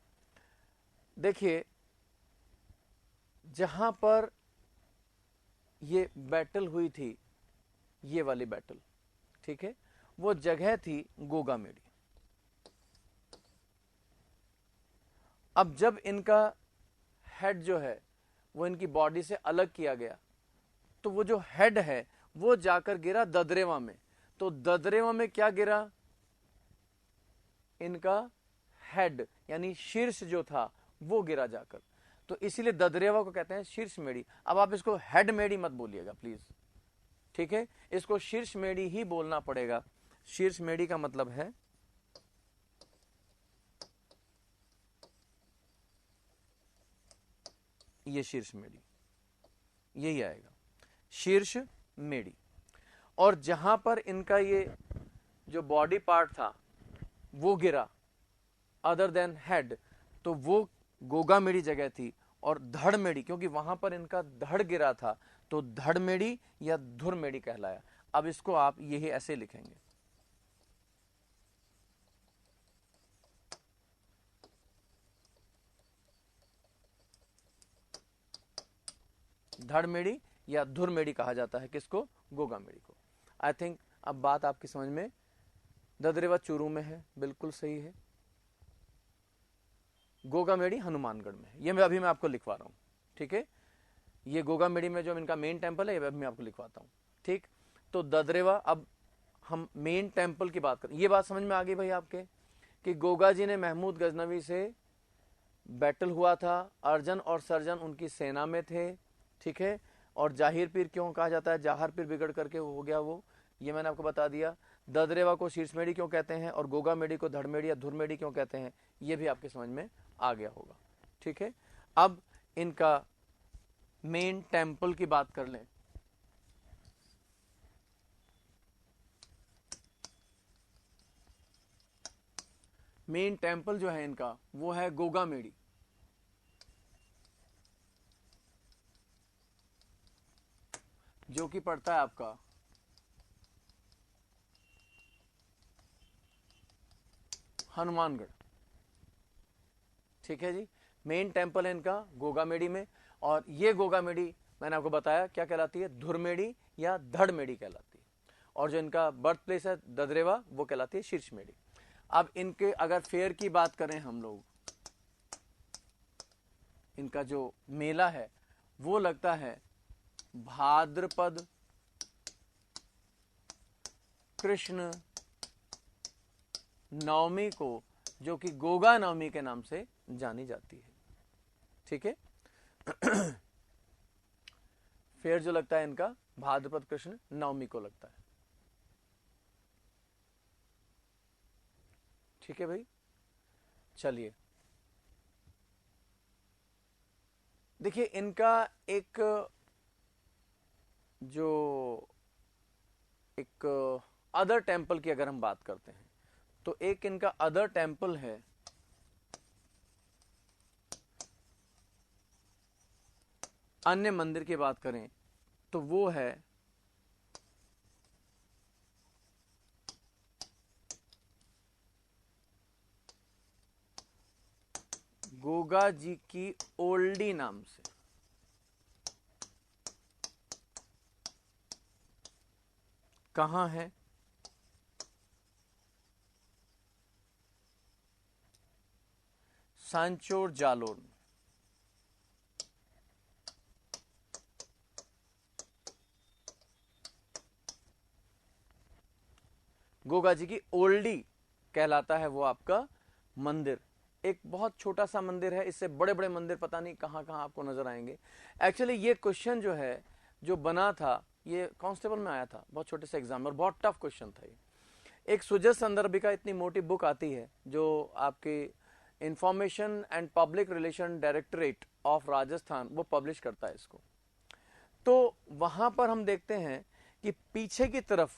देखिए, जहां पर ये बैटल हुई थी, ये वाली बैटल, ठीक है, वो जगह थी गोगामेड़ी। अब जब इनका हेड जो है वो इनकी बॉडी से अलग किया गया, तो वो जो हेड है वो जाकर गिरा ददरेवा में। तो ददरेवा में क्या गिरा? इनका हेड यानी शीर्ष जो था वो गिरा जाकर, तो इसीलिए ददरेवा को कहते हैं शीर्ष मेड़ी। अब आप इसको हेड मेड़ी मत बोलिएगा प्लीज, ठीक है, इसको शीर्ष मेड़ी ही बोलना पड़ेगा। शीर्ष मेड़ी का मतलब है ये शीर्ष मेड़ी, यही आएगा शीर्ष मेड़ी। और जहां पर इनका ये जो बॉडी पार्ट था वो गिरा अदर देन हेड, तो वो गोगामेड़ी जगह थी। और धड़मेड़ी, क्योंकि वहां पर इनका धड़ गिरा था, तो धड़मेड़ी या धुरमेड़ी कहलाया। अब इसको आप यही ऐसे लिखेंगे, धड़मेड़ी या धुरमेड़ी कहा जाता है किसको? गोगामेड़ी को। आई थिंक अब बात आपकी समझ में। ददरेवा चूरू में है, बिल्कुल सही है। गोगामेड़ी हनुमानगढ़ में है, ये अभी मैं आपको लिखवा रहा हूं। ठीक है, ये गोगामेड़ी में जो इनका मेन टेंपल है, ये अभी मैं आपको लिखवाता हूं। ठीक, तो ददरेवा, अब हम मेन टेंपल की बात करें। ये बात समझ में आ गई भाई आपके कि गोगा जी ने महमूद गजनवी से बैटल हुआ था, अर्जन और सर्जन उनकी सेना में थे। ठीक है, और जाहिर पीर क्यों कहा जाता है? जाहर पीर बिगड़ करके हो गया वो, ये मैंने आपको बता दिया। ददरेवा को शीर्षमेड़ी क्यों कहते हैं और गोगामेड़ी को धड़मेड़ी या धुरमेड़ी क्यों कहते हैं, ये भी आपके समझ में आ गया होगा। ठीक है, अब इनका मेन टेंपल की बात कर लें। मेन टेंपल जो है इनका वो है गोगामेड़ी। जो कि पड़ता है आपका हनुमानगढ़। ठीक है जी, मेन टेंपल है इनका गोगामेड़ी में। और ये गोगामेड़ी मैंने आपको बताया क्या कहलाती है? धुरमेड़ी या धड़मेड़ी कहलाती है। और जो इनका बर्थ प्लेस है ददरेवा, वो कहलाती है शीर्षमेड़ी। अब इनके अगर फेयर की बात करें हम लोग, इनका जो मेला है वो लगता है भाद्रपद कृष्ण नवमी को, जो कि गोगा नवमी के नाम से जानी जाती है। ठीक है, फेयर जो लगता है इनका भाद्रपद कृष्ण नवमी को लगता है। ठीक है भाई, चलिए देखिए, इनका एक जो एक अदर टेंपल की अगर हम बात करते हैं, तो एक इनका अदर टेंपल है अन्य मंदिर की बात करें तो वो है गोगा जी की ओल्डी नाम से। कहाँ है? सांचोर जालोर। गोगा जी की ओल्डी कहलाता है वो आपका मंदिर। एक बहुत छोटा सा मंदिर है, इससे बड़े बड़े मंदिर पता नहीं कहां कहां आपको नजर आएंगे। एक्चुअली ये क्वेश्चन जो है जो बना था, ये कांस्टेबल में आया था, बहुत छोटे से एग्जाम में, और बहुत टफ क्वेश्चन था ये। एक सुजय संदर्भिका इतनी मोटी बुक आती है जो आपकी information and public relation directorate of Rajasthan वो पब्लिश करता है इसको। तो वहां पर हम देखते हैं कि पीछे की तरफ,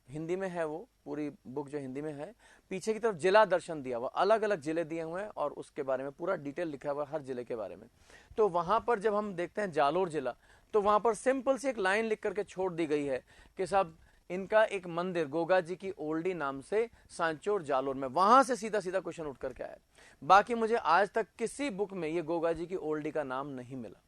हिंदी में है वो पूरी बुक जो हिंदी में है, पीछे की तरफ जिला दर्शन दिया हुआ, अलग अलग जिले दिए हुए हैं और उसके बारे में पूरा डिटेल लिखा हुआ हर जिले के बारे में। तो वहां पर जब हम देखते हैं जालोर जिला, तो वहां पर सिंपल सी एक लाइन लिख करके छोड़ दी गई है कि साहब इनका एक मंदिर गोगा जी की ओल्डी नाम से सांचोर जालोर में। वहां से सीधा सीधा क्वेश्चन उठ करके आया। बाकी मुझे आज तक किसी बुक में ये गोगा जी की ओल्डी का नाम नहीं मिला।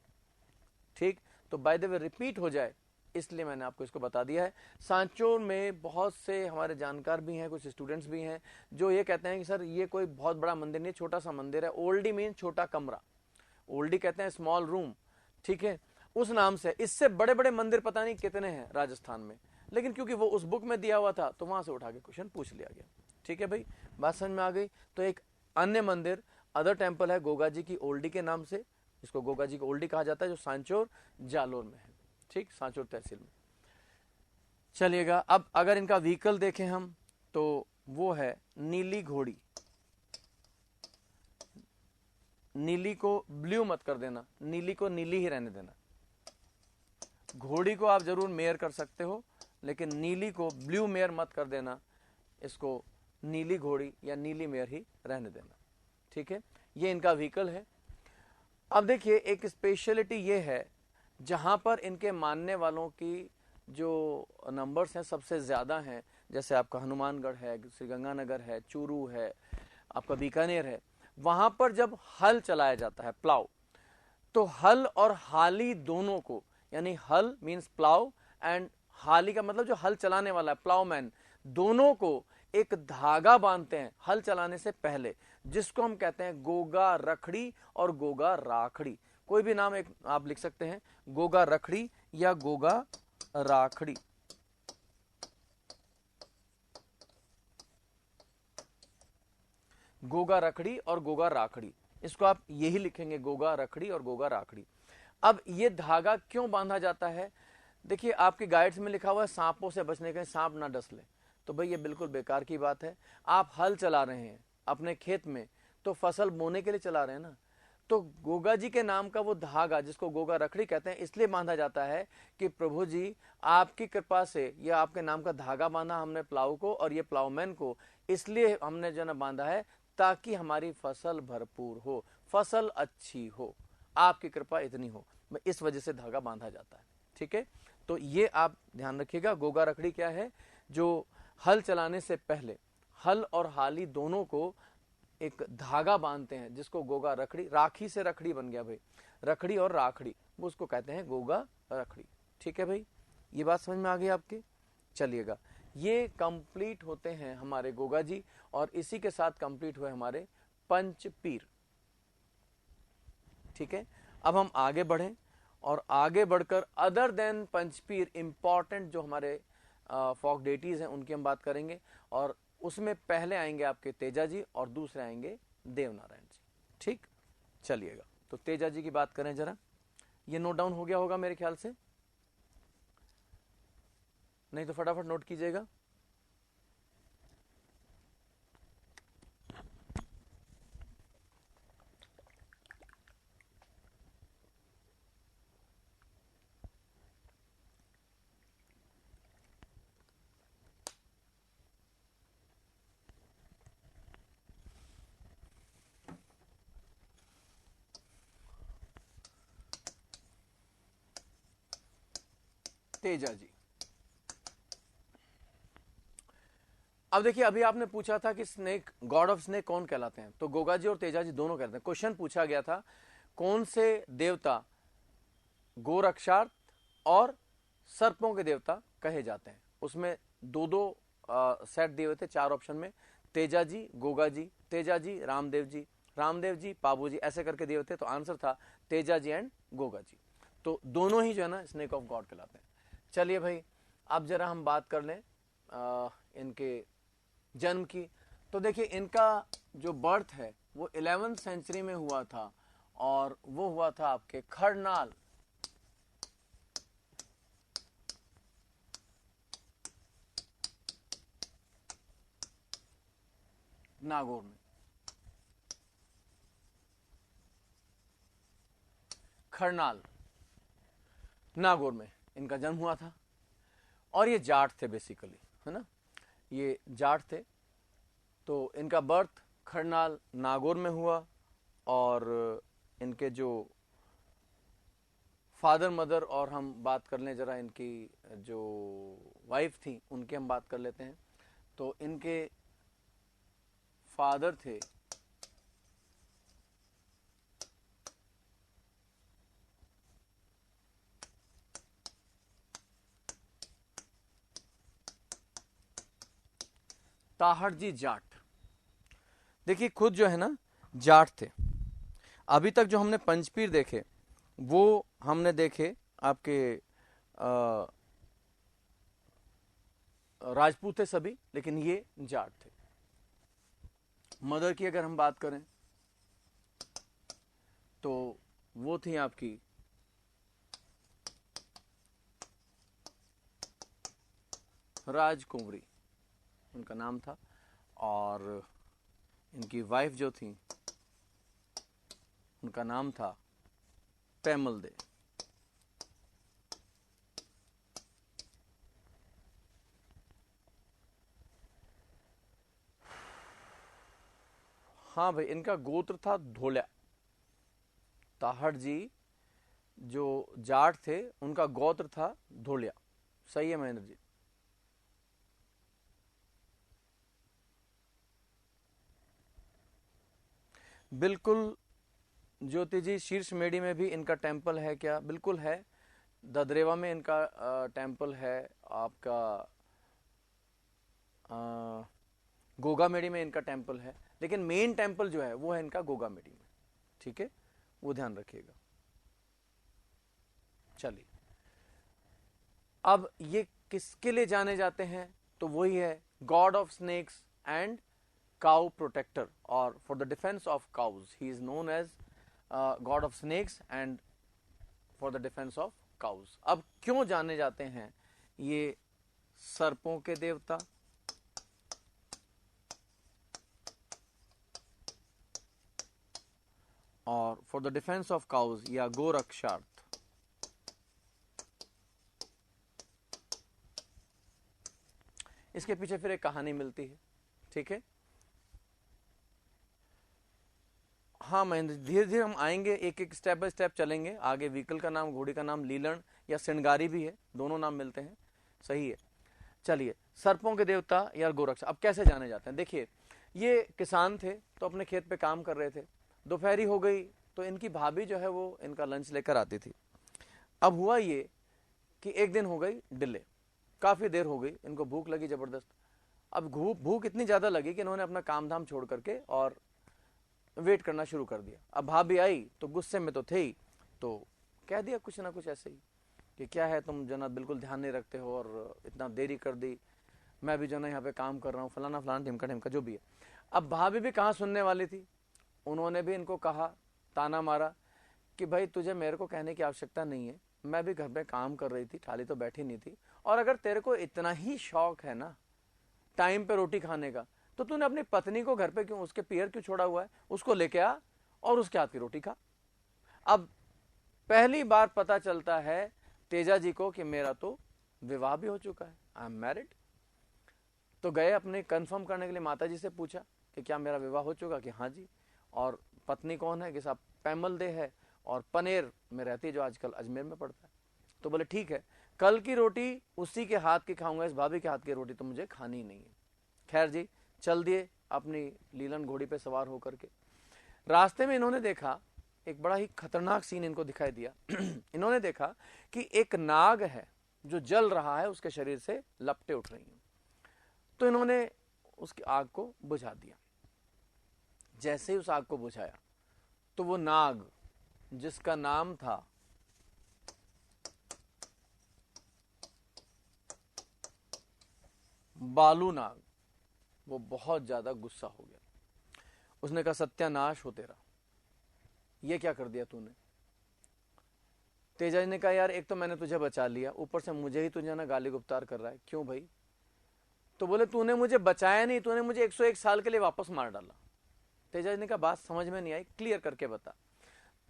ठीक, तो बाय द वे रिपीट हो जाए इसलिए मैंने आपको इसको बता दिया है। सांचोर में बहुत से हमारे जानकार भी हैं, कुछ स्टूडेंट्स भी हैं जो ये कहते हैं कि सर ये कोई बहुत बड़ा मंदिर नहीं, छोटा सा मंदिर है। ओल्डी मीन छोटा कमरा, ओल्डी कहते हैं स्मॉल रूम, ठीक है, उस नाम से। इससे बड़े बड़े मंदिर पता नहीं कितने हैं राजस्थान में, लेकिन क्योंकि वो उस बुक में दिया हुआ था तो वहां से उठा के क्वेश्चन पूछ लिया गया। ठीक है भाई, बात समझ में आ गई। तो एक अन्य मंदिर, अदर टेम्पल है गोगा जी की ओल्डी के नाम से, इसको गोगा जी की ओल्डी कहा जाता है, जो सांचोर जालोर में है। ठीक, सांचोर तहसील में। चलिएगा, अब अगर इनका व्हीकल देखें हम तो वो है नीली घोड़ी। नीली को ब्लू मत कर देना, नीली को नीली ही रहने देना। घोड़ी को आप जरूर मेयर कर सकते हो, लेकिन नीली को ब्लू मेयर मत कर देना, इसको नीली घोड़ी या नीली मेयर ही रहने देना। ठीक है, ये इनका व्हीकल है। अब देखिए एक स्पेशलिटी ये है, जहां पर इनके मानने वालों की जो नंबर्स हैं सबसे ज्यादा हैं, जैसे आपका हनुमानगढ़ है, श्रीगंगानगर है, चूरू है, आपका बीकानेर है, वहां पर जब हल चलाया जाता है, प्लाव, तो हल और हाली दोनों को, यानी हल मीन्स प्लाव एंड हाली का मतलब जो हल चलाने वाला है, प्लावमैन, दोनों को एक धागा बांधते हैं हल चलाने से पहले, जिसको हम कहते हैं गोगा रखड़ी और गोगा राखड़ी। कोई भी नाम एक आप लिख सकते हैं, गोगा रखड़ी या गोगा राखड़ी। गोगा रखड़ी और गोगा राखड़ी, इसको आप यही लिखेंगे, गोगा रखड़ी और गोगा राखड़ी। अब ये धागा क्यों बांधा जाता है? देखिए आपकी गाइड्स में लिखा हुआ है सांपों से बचने के, सांप ना डस ले, तो भाई ये बिल्कुल बेकार की बात है। आप हल चला रहे हैं अपने खेत में, तो फसल बोने के लिए चला रहे हैं ना, तो गोगा जी के नाम का वो धागा जिसको गोगा रखड़ी कहते हैं, इसलिए बांधा जाता है कि प्रभु जी आपकी कृपा से यह आपके नाम का धागा बांधा हमने प्लाव को और ये प्लावमैन को, इसलिए हमने जो ना बांधा है ताकि हमारी फसल भरपूर हो, फसल अच्छी हो, आपकी कृपा इतनी हो, इस वजह से धागा बांधा जाता है। ठीक है, तो ये आप ध्यान रखिएगा। गोगा रखड़ी क्या है? जो हल चलाने से पहले हल और हाली दोनों को एक धागा बांधते हैं, जिसको गोगा रखड़ी, राखी से रखड़ी बन गया भाई, रखड़ी और राखड़ी, वो उसको कहते हैं गोगा रखड़ी। ठीक है भाई, ये बात समझ में आ गई आपकी? चलिएगा, ये कंप्लीट होते हैं हमारे गोगा जी, और इसी के साथ कंप्लीट हुए हमारे पंचपीर। ठीक है, अब हम आगे बढ़ें और आगे बढ़कर अदर देन पंचपीर इंपॉर्टेंट जो हमारे फॉक डेटीज हैं उनकी हम बात करेंगे, और उसमें पहले आएंगे आपके तेजा जी और दूसरे आएंगे देवनारायण जी। ठीक, चलिएगा, तो तेजा जी की बात करें जरा। ये नोट डाउन हो गया होगा मेरे ख्याल से, नहीं तो फटाफट नोट कीजिएगा। तेजा जी, अब देखिए अभी आपने पूछा था कि स्नेक, गॉड ऑफ स्नेक कौन कहलाते हैं, तो गोगा जी और तेजा जी दोनों कहते हैं। क्वेश्चन पूछा गया था कौन से देवता गोरक्षार्थ और सर्पों के देवता कहे जाते हैं, उसमें दो दो सेट दिए हुए थे 4 ऑप्शन में, तेजा जी, गोगा जी, तेजा जी, रामदेव जी, पाबू जी, ऐसे करके दिए हुए थे। तो आंसर था तेजा जी एंड गोगा जी। तो दोनों ही जो है ना स्नेक ऑफ गॉड कहलाते हैं। चलिए भाई, अब जरा हम बात कर लें इनके जन्म की। तो देखिए, इनका जो बर्थ है वो 11वीं सेंचुरी में हुआ था, और वो हुआ था आपके खरनाल, नागौर में। खरनाल, नागौर में इनका जन्म हुआ था। और ये जाट थे बेसिकली, है ना, ये जाट थे। तो इनका बर्थ खरनाल, नागौर में हुआ। और इनके जो फादर मदर, और हम बात कर लें जरा इनकी जो वाइफ थी उनकी हम बात कर लेते हैं। तो इनके फादर थे ताहड़ जी जाट। देखिए, खुद जो है ना जाट थे। अभी तक जो हमने पंचपीर देखे वो हमने देखे आपके राजपूत थे सभी, लेकिन ये जाट थे। मदर की अगर हम बात करें तो वो थी आपकी राजकुंवरी, उनका नाम था। और इनकी वाइफ जो थी उनका नाम था पैमल दे। हाँ भाई, इनका गोत्र था धोल्या। ताहड़ जी जो जाट थे उनका गोत्र था धोल्या। सही है महेंद्र जी? बिल्कुल ज्योति जी, शीर्ष मेडी में भी इनका टेम्पल है क्या? बिल्कुल है। ददरेवा में इनका टेम्पल है। आपका गोगा मेडी में इनका टेम्पल है, लेकिन मेन टेम्पल जो है वो है इनका गोगा मेडी में। ठीक है, वो ध्यान रखिएगा। चलिए, अब ये किसके लिए जाने जाते हैं? तो वही है god of snakes and cow protector, और for the defence of cows he is known as god of snakes and for the defence of cows. अब क्यों जाने जाते हैं ये सर्पों के देवता? और for the defence of cause या गोरक्षार्थ। इसके पीछे फिर एक कहानी मिलती है। ठीक है, हाँ महेंद्र, धीरे धीरे हम आएंगे, एक एक स्टेप बाय स्टेप चलेंगे आगे। व्हीकल का नाम, घोड़ी का नाम लीलन या सिंगारी भी है, दोनों नाम मिलते हैं। सही है। चलिए, सर्पों के देवता या गोरक्ष अब कैसे जाने जाते हैं? देखिए, ये किसान थे तो अपने खेत पे काम कर रहे थे। दोपहरी हो गई तो इनकी भाभी जो है वो इनका लंच लेकर आती थी। अब हुआ ये कि एक दिन हो गई डिले, काफी देर हो गई, इनको भूख लगी जबरदस्त। अब भूख इतनी ज्यादा लगी कि इन्होंने अपना काम धाम छोड़ करके और वेट करना शुरू कर दिया। अब भाभी आई तो गुस्से में तो थे ही, तो कह दिया कुछ ना कुछ ऐसे ही कि क्या है तुम जना बिल्कुल ध्यान नहीं रखते हो और इतना देरी कर दी, मैं भी जो ना यहाँ पे काम कर रहा हूँ, फलाना फलाना ढिमका ढिमका जो भी है। अब भाभी भी कहाँ सुनने वाली थी, उन्होंने भी इनको कहा, ताना मारा कि भाई तुझे मेरे को कहने की आवश्यकता नहीं है, मैं भी घर पे काम कर रही थी, खाली तो बैठी नहीं थी। और अगर तेरे को इतना ही शौक है ना टाइम पे रोटी खाने का, तो तूने अपनी पत्नी को घर पे क्यों, उसके पियर क्यों छोड़ा हुआ है, उसको लेके आ और उसके हाथ की रोटी खा। अब पहली बार पता चलता है तेजा जी को कि मेरा तो विवाह भी हो चुका है, आई एम मैरिड। तो गए अपने कंफर्म करने के लिए, माता जी से पूछा कि क्या मेरा विवाह हो चुका? कि हाँ जी। और पत्नी कौन है? कि साहब पैमल दे है, और पनेर में रहती है, जो आजकल अजमेर में पड़ता है। तो बोले ठीक है, कल की रोटी उसी के हाथ की खाऊंगा, इस भाभी के हाथ की रोटी तो मुझे खानी ही नहीं है। खैर जी, चल दिए अपनी लीलन घोड़ी पे सवार होकर के। रास्ते में इन्होंने देखा एक बड़ा ही खतरनाक सीन इनको दिखाई दिया। इन्होंने देखा कि एक नाग है जो जल रहा है उसके शरीर से लपटें उठ रही हैं। तो इन्होंने उसकी आग को बुझा दिया। जैसे ही उस आग को बुझाया तो वो नाग जिसका नाम था बालू नाग, वो बहुत ज्यादा गुस्सा हो गया। उसने कहा सत्यानाश हो तेरा, ये क्या कर दिया तूने। तेजाजी ने कहा यार एक तो मैंने तुझे बचा लिया, ऊपर से मुझे ही तुझे ना गाली गुप्तार कर रहा है, क्यों भाई। तो बोले तूने मुझे बचाया नहीं, तूने मुझे 101 साल के लिए वापस मार डाला। तेजाजी ने कहा बात समझ में नहीं आई, क्लियर करके बता।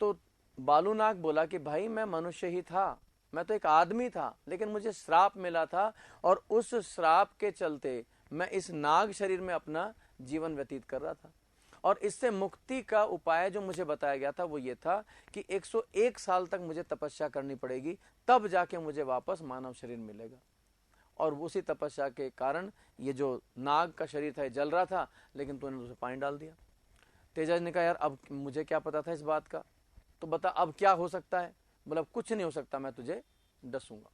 तो बालू नाग बोला कि भाई मैं मनुष्य ही था, मैं तो एक आदमी था, लेकिन मुझे श्राप मिला था और उस श्राप के चलते मैं इस नाग शरीर में अपना जीवन व्यतीत कर रहा था। और इससे मुक्ति का उपाय जो मुझे बताया गया था वो ये था कि 101 साल तक मुझे तपस्या करनी पड़ेगी, तब जाके मुझे वापस मानव शरीर मिलेगा। और उसी तपस्या के कारण ये जो नाग का शरीर था ये जल रहा था, लेकिन तूने उसे पानी डाल दिया। तेजाजी ने कहा यार अब मुझे क्या पता था इस बात का, तो बता अब क्या हो सकता है। बोला कुछ नहीं हो सकता, मैं तुझे डसूंगा।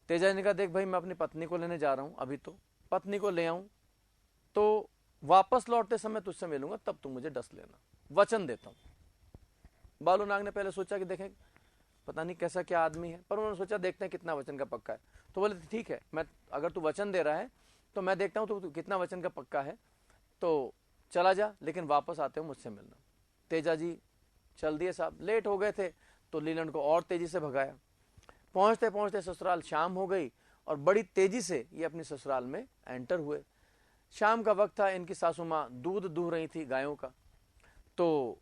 तेजाजी ने कहा देख भाई मैं अपनी पत्नी को लेने जा रहा हूं, अभी तो पत्नी को ले आऊं तो वापस लौटते समय तुझसे मिलूंगा, तब तू मुझे डस लेना, वचन देता हूं। बालू नाग ने पहले सोचा कि देखें पता नहीं कैसा क्या आदमी है, पर उन्होंने सोचा देखते हैं कितना वचन का पक्का है। तो बोले ठीक है, मैं अगर तू वचन दे रहा है तो मैं देखता हूं तो कितना वचन का पक्का है, तो चला जा, लेकिन वापस आते हो मुझसे मिलना। तेजाजी चल दिए साहब, लेट हो गए थे तो लीलन को और तेजी से भगाया। पहुंचते पहुंचते ससुराल शाम हो गई और बड़ी तेजी से ये अपने ससुराल में एंटर हुए। शाम का वक्त था, इनकी सासू माँ दूध दूह रही थी गायों का। तो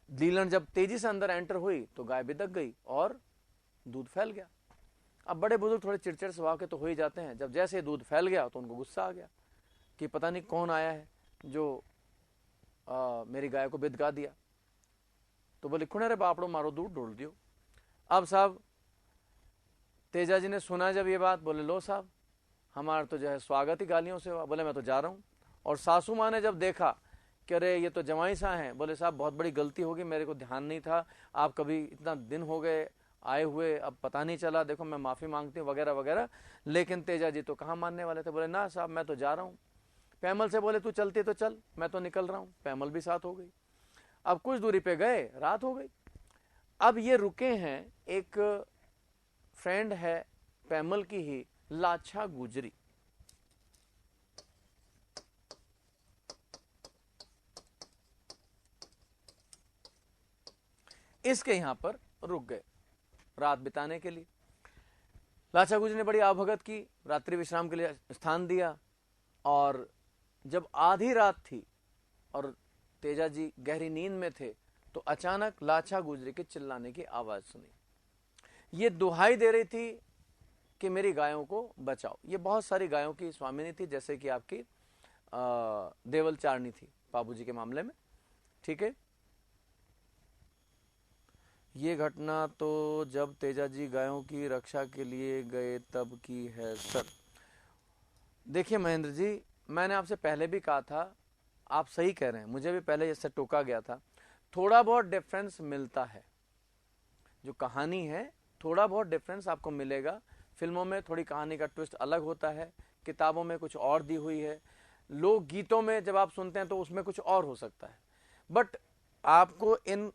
लीलन जब तेजी से अंदर एंटर हुई तो गाय बिदक गई और दूध फैल गया। अब बड़े बुजुर्ग थोड़े चिड़चिड़ स्वभाव के तो हो ही जाते हैं, जब जैसे दूध फैल गया तो उनको गुस्सा आ गया कि पता नहीं कौन आया है जो मेरी गाय को बिदका दिया। तो बोले खुणे रे बापड़ो मारो दूध ढोल दियो। अब साहब तेजाजी ने सुना जब ये बात, बोले लो साहब हमारा तो जो है स्वागत ही गालियों से हुआ। बोले मैं तो जा रहा हूँ। और सासू माँ ने जब देखा कि अरे ये तो जमाई सा हैं, बोले साहब बहुत बड़ी गलती होगी, मेरे को ध्यान नहीं था, आप कभी इतना दिन हो गए आए हुए, अब पता नहीं चला, देखो मैं माफ़ी मांगती हूँ वगैरह वगैरह। लेकिन तेजाजी तो कहाँ मानने वाले थे, बोले ना साहब मैं तो जा रहा हूँ। पैमल से बोले तू चलती तो चल, मैं तो निकल रहा हूँ। पैमल भी साथ हो गई। अब कुछ दूरी पे गए, रात हो गई। अब ये रुके हैं, एक फ्रेंड है पैमल की ही, लाछा गुजरी। इसके यहां पर रुक गए रात बिताने के लिए। लाछा गुजरी ने बड़ी आवभगत की, रात्रि विश्राम के लिए स्थान दिया। और जब आधी रात थी और तेजाजी गहरी नींद में थे तो अचानक लाछा गुजरी के चिल्लाने की आवाज सुनी। ये दुहाई दे रही थी कि मेरी गायों को बचाओ। ये बहुत सारी गायों की स्वामिनी थी, जैसे कि आपकी देवल चारणी थी बाबूजी के मामले में, ठीक है। ये घटना तो जब तेजाजी गायों की रक्षा के लिए गए तब की है सर। देखिए महेंद्र जी, मैंने आपसे पहले भी कहा था, आप सही कह रहे हैं, मुझे भी पहले इससे टोका गया था, थोड़ा बहुत डिफरेंस मिलता है। जो कहानी है थोड़ा बहुत डिफरेंस आपको मिलेगा। फिल्मों में थोड़ी कहानी का ट्विस्ट अलग होता है, किताबों में कुछ और दी हुई है, लोक गीतों में जब आप सुनते हैं तो उसमें कुछ और हो सकता है। बट आपको इन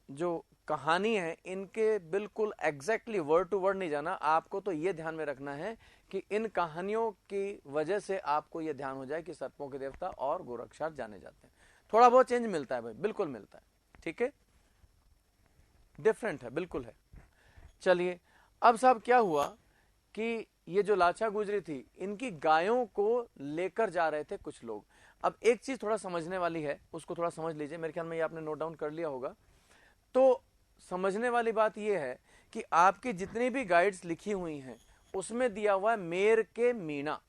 जो कहानी है इनके बिल्कुल एग्जैक्टली वर्ड टू वर्ड नहीं जाना। आपको तो ये ध्यान में रखना है कि इन कहानियों की वजह से आपको ये ध्यान हो जाए कि सर्पों के देवता और गोरक्षार जाने जाते हैं। थोड़ा बहुत चेंज मिलता है भाई, बिल्कुल मिलता है, ठीक है, डिफरेंट है, बिल्कुल है। चलिए अब साहब क्या हुआ कि ये जो लाछा गुजरी थी, इनकी गायों को लेकर जा रहे थे कुछ लोग। अब एक चीज थोड़ा समझने वाली है, उसको थोड़ा समझ लीजिए, मेरे ख्याल में ये आपने नोट डाउन कर लिया होगा। तो समझने वाली बात यह है कि आपकी जितनी भी गाइड्स लिखी हुई हैं उसमें दिया हुआ है मेर के मीणा।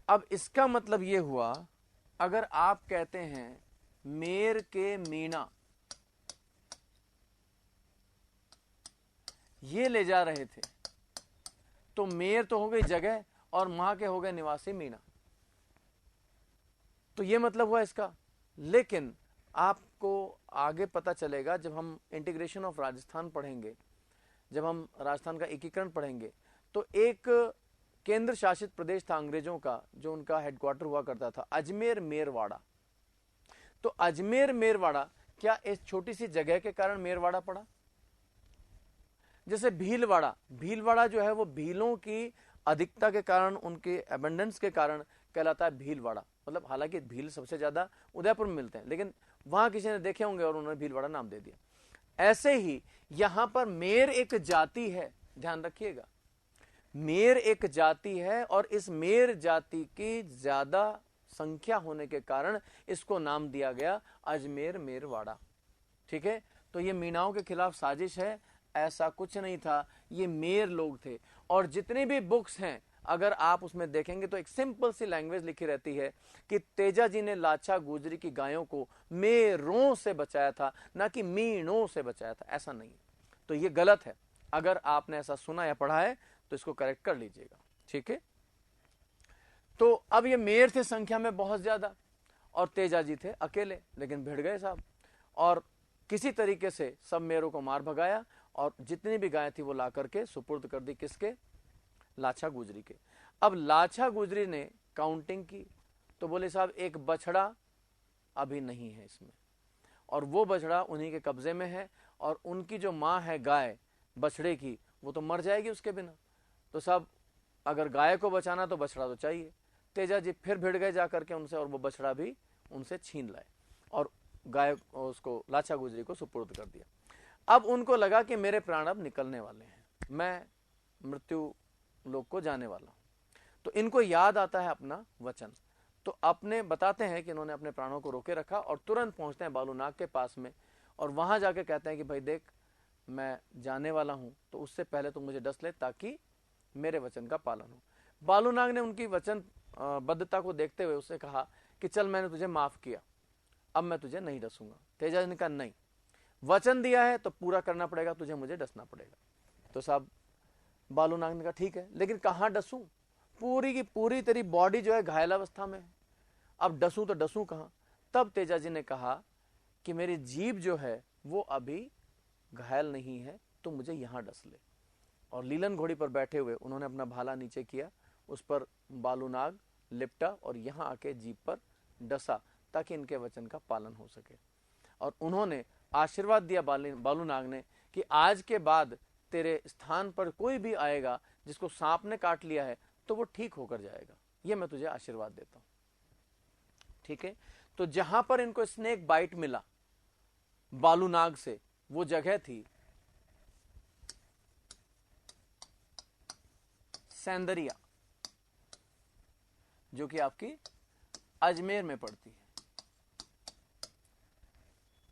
अब इसका मतलब यह हुआ, अगर आप कहते हैं मेर के मीणा ये ले जा रहे थे, तो मेर तो हो गई जगह और वहां के हो गए निवासी मीणा, तो ये मतलब हुआ इसका। लेकिन आपको आगे पता चलेगा जब हम इंटीग्रेशन ऑफ राजस्थान पढ़ेंगे जब हम राजस्थान का एकीकरण पढ़ेंगे, तो एक केंद्र शासित प्रदेश था अंग्रेजों का, जो उनका हेडक्वार्टर हुआ करता था, अजमेर मेरवाड़ा। तो अजमेर मेरवाड़ा, क्या इस छोटी सी जगह के कारण मेरवाड़ा पड़ा? जैसे भीलवाड़ा, भीलवाड़ा जो है वो भीलों की अधिकता के कारण, उनके एबंडेंस के कारण कहलाता है भीलवाड़ा। मतलब हालांकि भील सबसे ज्यादा उदयपुर में मिलते हैं, लेकिन वहां किसी ने देखे होंगे और उन्होंने भीलवाड़ा नाम दे दिया। ऐसे ही यहां पर मेर एक जाति है, ध्यान रखिएगा, मेर एक जाति है, और इस मेर जाति की ज्यादा संख्या होने के कारण इसको नाम दिया गया अजमेर मेरवाड़ा। ठीक है, तो ये मीणाओं के खिलाफ साजिश है, ऐसा कुछ नहीं था, ये मेर लोग थे। और जितनी भी बुक्स हैं, अगर आप उसमें देखेंगे तो एक सिंपल सी लैंग्वेज लिखी रहती है कि तेजा जी ने लाछा गुजरी की गायों को मेरों से बचाया था, ना कि मीणों से बचाया था, ऐसा नहीं। तो ये गलत है, अगर आपने ऐसा सुना या पढ़ा है तो इसको करेक्ट कर लीजिएगा। ठीक है, तो अब ये मेर थे संख्या में बहुत ज्यादा, और तेजा जी थे अकेले, लेकिन भिड़ गए साहब, और किसी तरीके से सब मेरों को मार भगाया, और जितनी भी गाय थी वो ला करके सुपुर्द कर दी किसके? लाछा गुजरी के। अब लाछा गुजरी ने काउंटिंग की, तो बोले साहब एक बछड़ा अभी नहीं है इसमें, और वो बछड़ा उन्हीं के कब्जे में है, और उनकी जो माँ है गाय बछड़े की, वो तो मर जाएगी उसके बिना। तो साहब अगर गाय को बचाना तो बछड़ा तो चाहिए। तेजा जी फिर भिड़ गए जाकर के उनसे, और वो बछड़ा भी उनसे छीन लाए, और गाय उसको लाछा गुजरी को सुपुर्द कर दिया। अब उनको लगा कि मेरे प्राण अब निकलने वाले हैं, मैं मृत्यु लोक को जाने वाला हूं। तो इनको याद आता है अपना वचन, तो अपने बताते हैं कि इन्होंने अपने प्राणों को रोके रखा, और तुरंत पहुंचते हैं बालूनाग के पास में, और वहां जाके कहते हैं कि भाई देख, मैं जाने वाला हूं, तो उससे पहले तुम मुझे डस ले, ताकि मेरे वचन का पालन हो। बालूनाग ने उनकी वचन बद्धता को देखते हुए उससे कहा कि चल, मैंने तुझे माफ किया, अब मैं तुझे नहीं डसूंगा। तेजा ने कहा नहीं, वचन दिया है तो पूरा करना पड़ेगा, तुझे मुझे डसना पड़ेगा। तो साहब बालूनाग ने कहा ठीक है, लेकिन कहां डसूं? पूरी की पूरी तेरी बॉडी जो है घायल अवस्था में है, अब डसूं तो डसूं कहां? तब तेजा जी ने कहा कि मेरी जीभ जो है वो अभी घायल नहीं है, तो मुझे यहां डस ले। और लीलन घोड़ी पर बैठे हुए उन्होंने अपना भाला नीचे किया, उस पर बालूनाग लिपटा, और यहां आके जीभ पर डसा, ताकि इनके वचन का पालन हो सके। और उन्होंने आशीर्वाद दिया बालूनाग ने कि आज के बाद तेरे स्थान पर कोई भी आएगा जिसको सांप ने काट लिया है, तो वो ठीक होकर जाएगा, ये मैं तुझे आशीर्वाद देता हूं। ठीक है, तो जहां पर इनको स्नेक बाइट मिला बालूनाग से, वो जगह थी सैंदरिया, जो कि आपकी अजमेर में पड़ती है।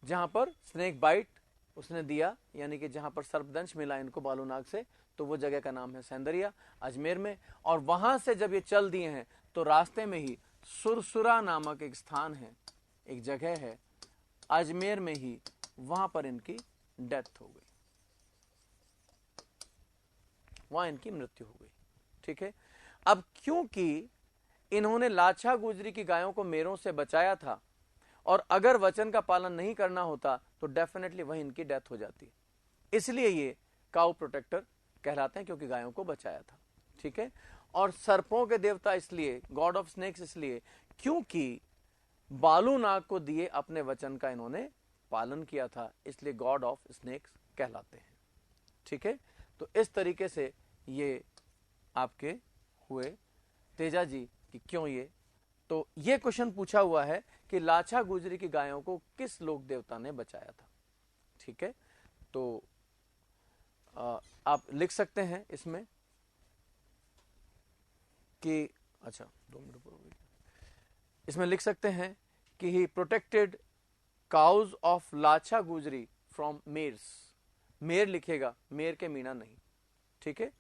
जहां पर स्नेक बाइट उसने दिया, यानी कि जहां पर सर्पदंश मिला इनको बालूनाग से, तो वो जगह का नाम है सैंदरिया, अजमेर में। और वहां से जब ये चल दिए हैं, तो रास्ते में ही सुरसुरा नामक एक स्थान है, एक जगह है अजमेर में ही, वहां पर इनकी डेथ हो गई, वहां इनकी मृत्यु हो गई। ठीक है, अब क्योंकि इन्होंने लाछा गुजरी की गायों को मेरों से बचाया था, और अगर वचन का पालन नहीं करना होता तो डेफिनेटली वहीं इनकी डेथ हो जाती, इसलिए ये काउ प्रोटेक्टर कहलाते हैं, क्योंकि गायों को बचाया था। ठीक है, और सर्पों के देवता इसलिए, गॉड ऑफ स्नेक्स इसलिए, क्योंकि बालूनाग को दिए अपने वचन का इन्होंने पालन किया था, इसलिए गॉड ऑफ स्नेक्स कहलाते हैं। ठीक है, तो इस तरीके से ये आपके हुए तेजा जी कि क्यों ये, तो ये क्वेश्चन पूछा हुआ है कि लाछा गुजरी की गायों को किस लोक देवता ने बचाया था। ठीक है, तो आप लिख सकते हैं इसमें कि, अच्छा 2 मिनट हो गई, इसमें लिख सकते हैं कि ही प्रोटेक्टेड काउज ऑफ लाछा गुजरी फ्रॉम मेर्स। मेर लिखेगा, मेर के मीणा नहीं। ठीक है,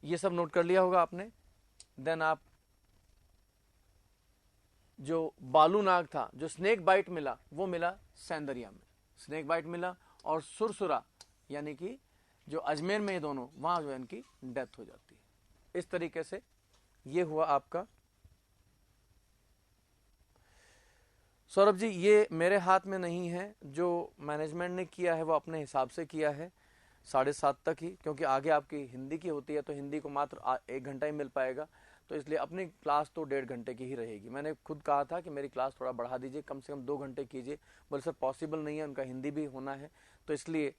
ये सब नोट कर लिया होगा आपने। देन आप जो बालूनाग था, जो स्नेक बाइट मिला, वो मिला सैंदरिया में, स्नेक बाइट मिला, और सुरसुरा यानी कि जो अजमेर में ये दोनों, वहां जो है इनकी डेथ हो जाती है। इस तरीके से ये हुआ आपका। सौरभ जी, ये मेरे हाथ में नहीं है, जो मैनेजमेंट ने किया है वो अपने हिसाब से किया है। 7:30 तक ही, क्योंकि आगे आपकी हिंदी की होती है तो हिंदी को मात्र 1 घंटा ही मिल पाएगा। तो इसलिए अपनी क्लास तो 1.5 घंटे की ही रहेगी। मैंने खुद कहा था कि मेरी क्लास थोड़ा बढ़ा दीजिए, कम से कम 2 घंटे कीजिए। बोले सर पॉसिबल नहीं है, उनका हिंदी भी होना है। तो इसलिए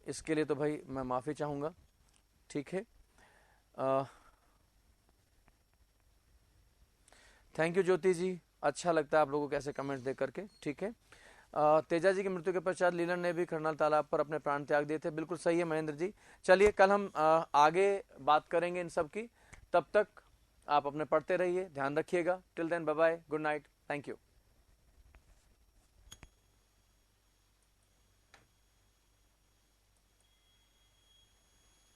इसके लिए तो भाई मैं माफ़ी चाहूँगा। ठीक है, थैंक यू ज्योति जी, अच्छा लगता है आप लोगों को कैसे कमेंट्स दे करके। ठीक है, तेजा जी की मृत्यु के पश्चात लीलन ने भी खरनाल तालाब पर अपने प्राण त्याग दिए थे। बिल्कुल सही है महेंद्र जी। चलिए कल हम आगे बात करेंगे इन सब की। तब तक आप अपने पढ़ते रहिए, ध्यान रखिएगा। Till then bye bye, good night, thank you.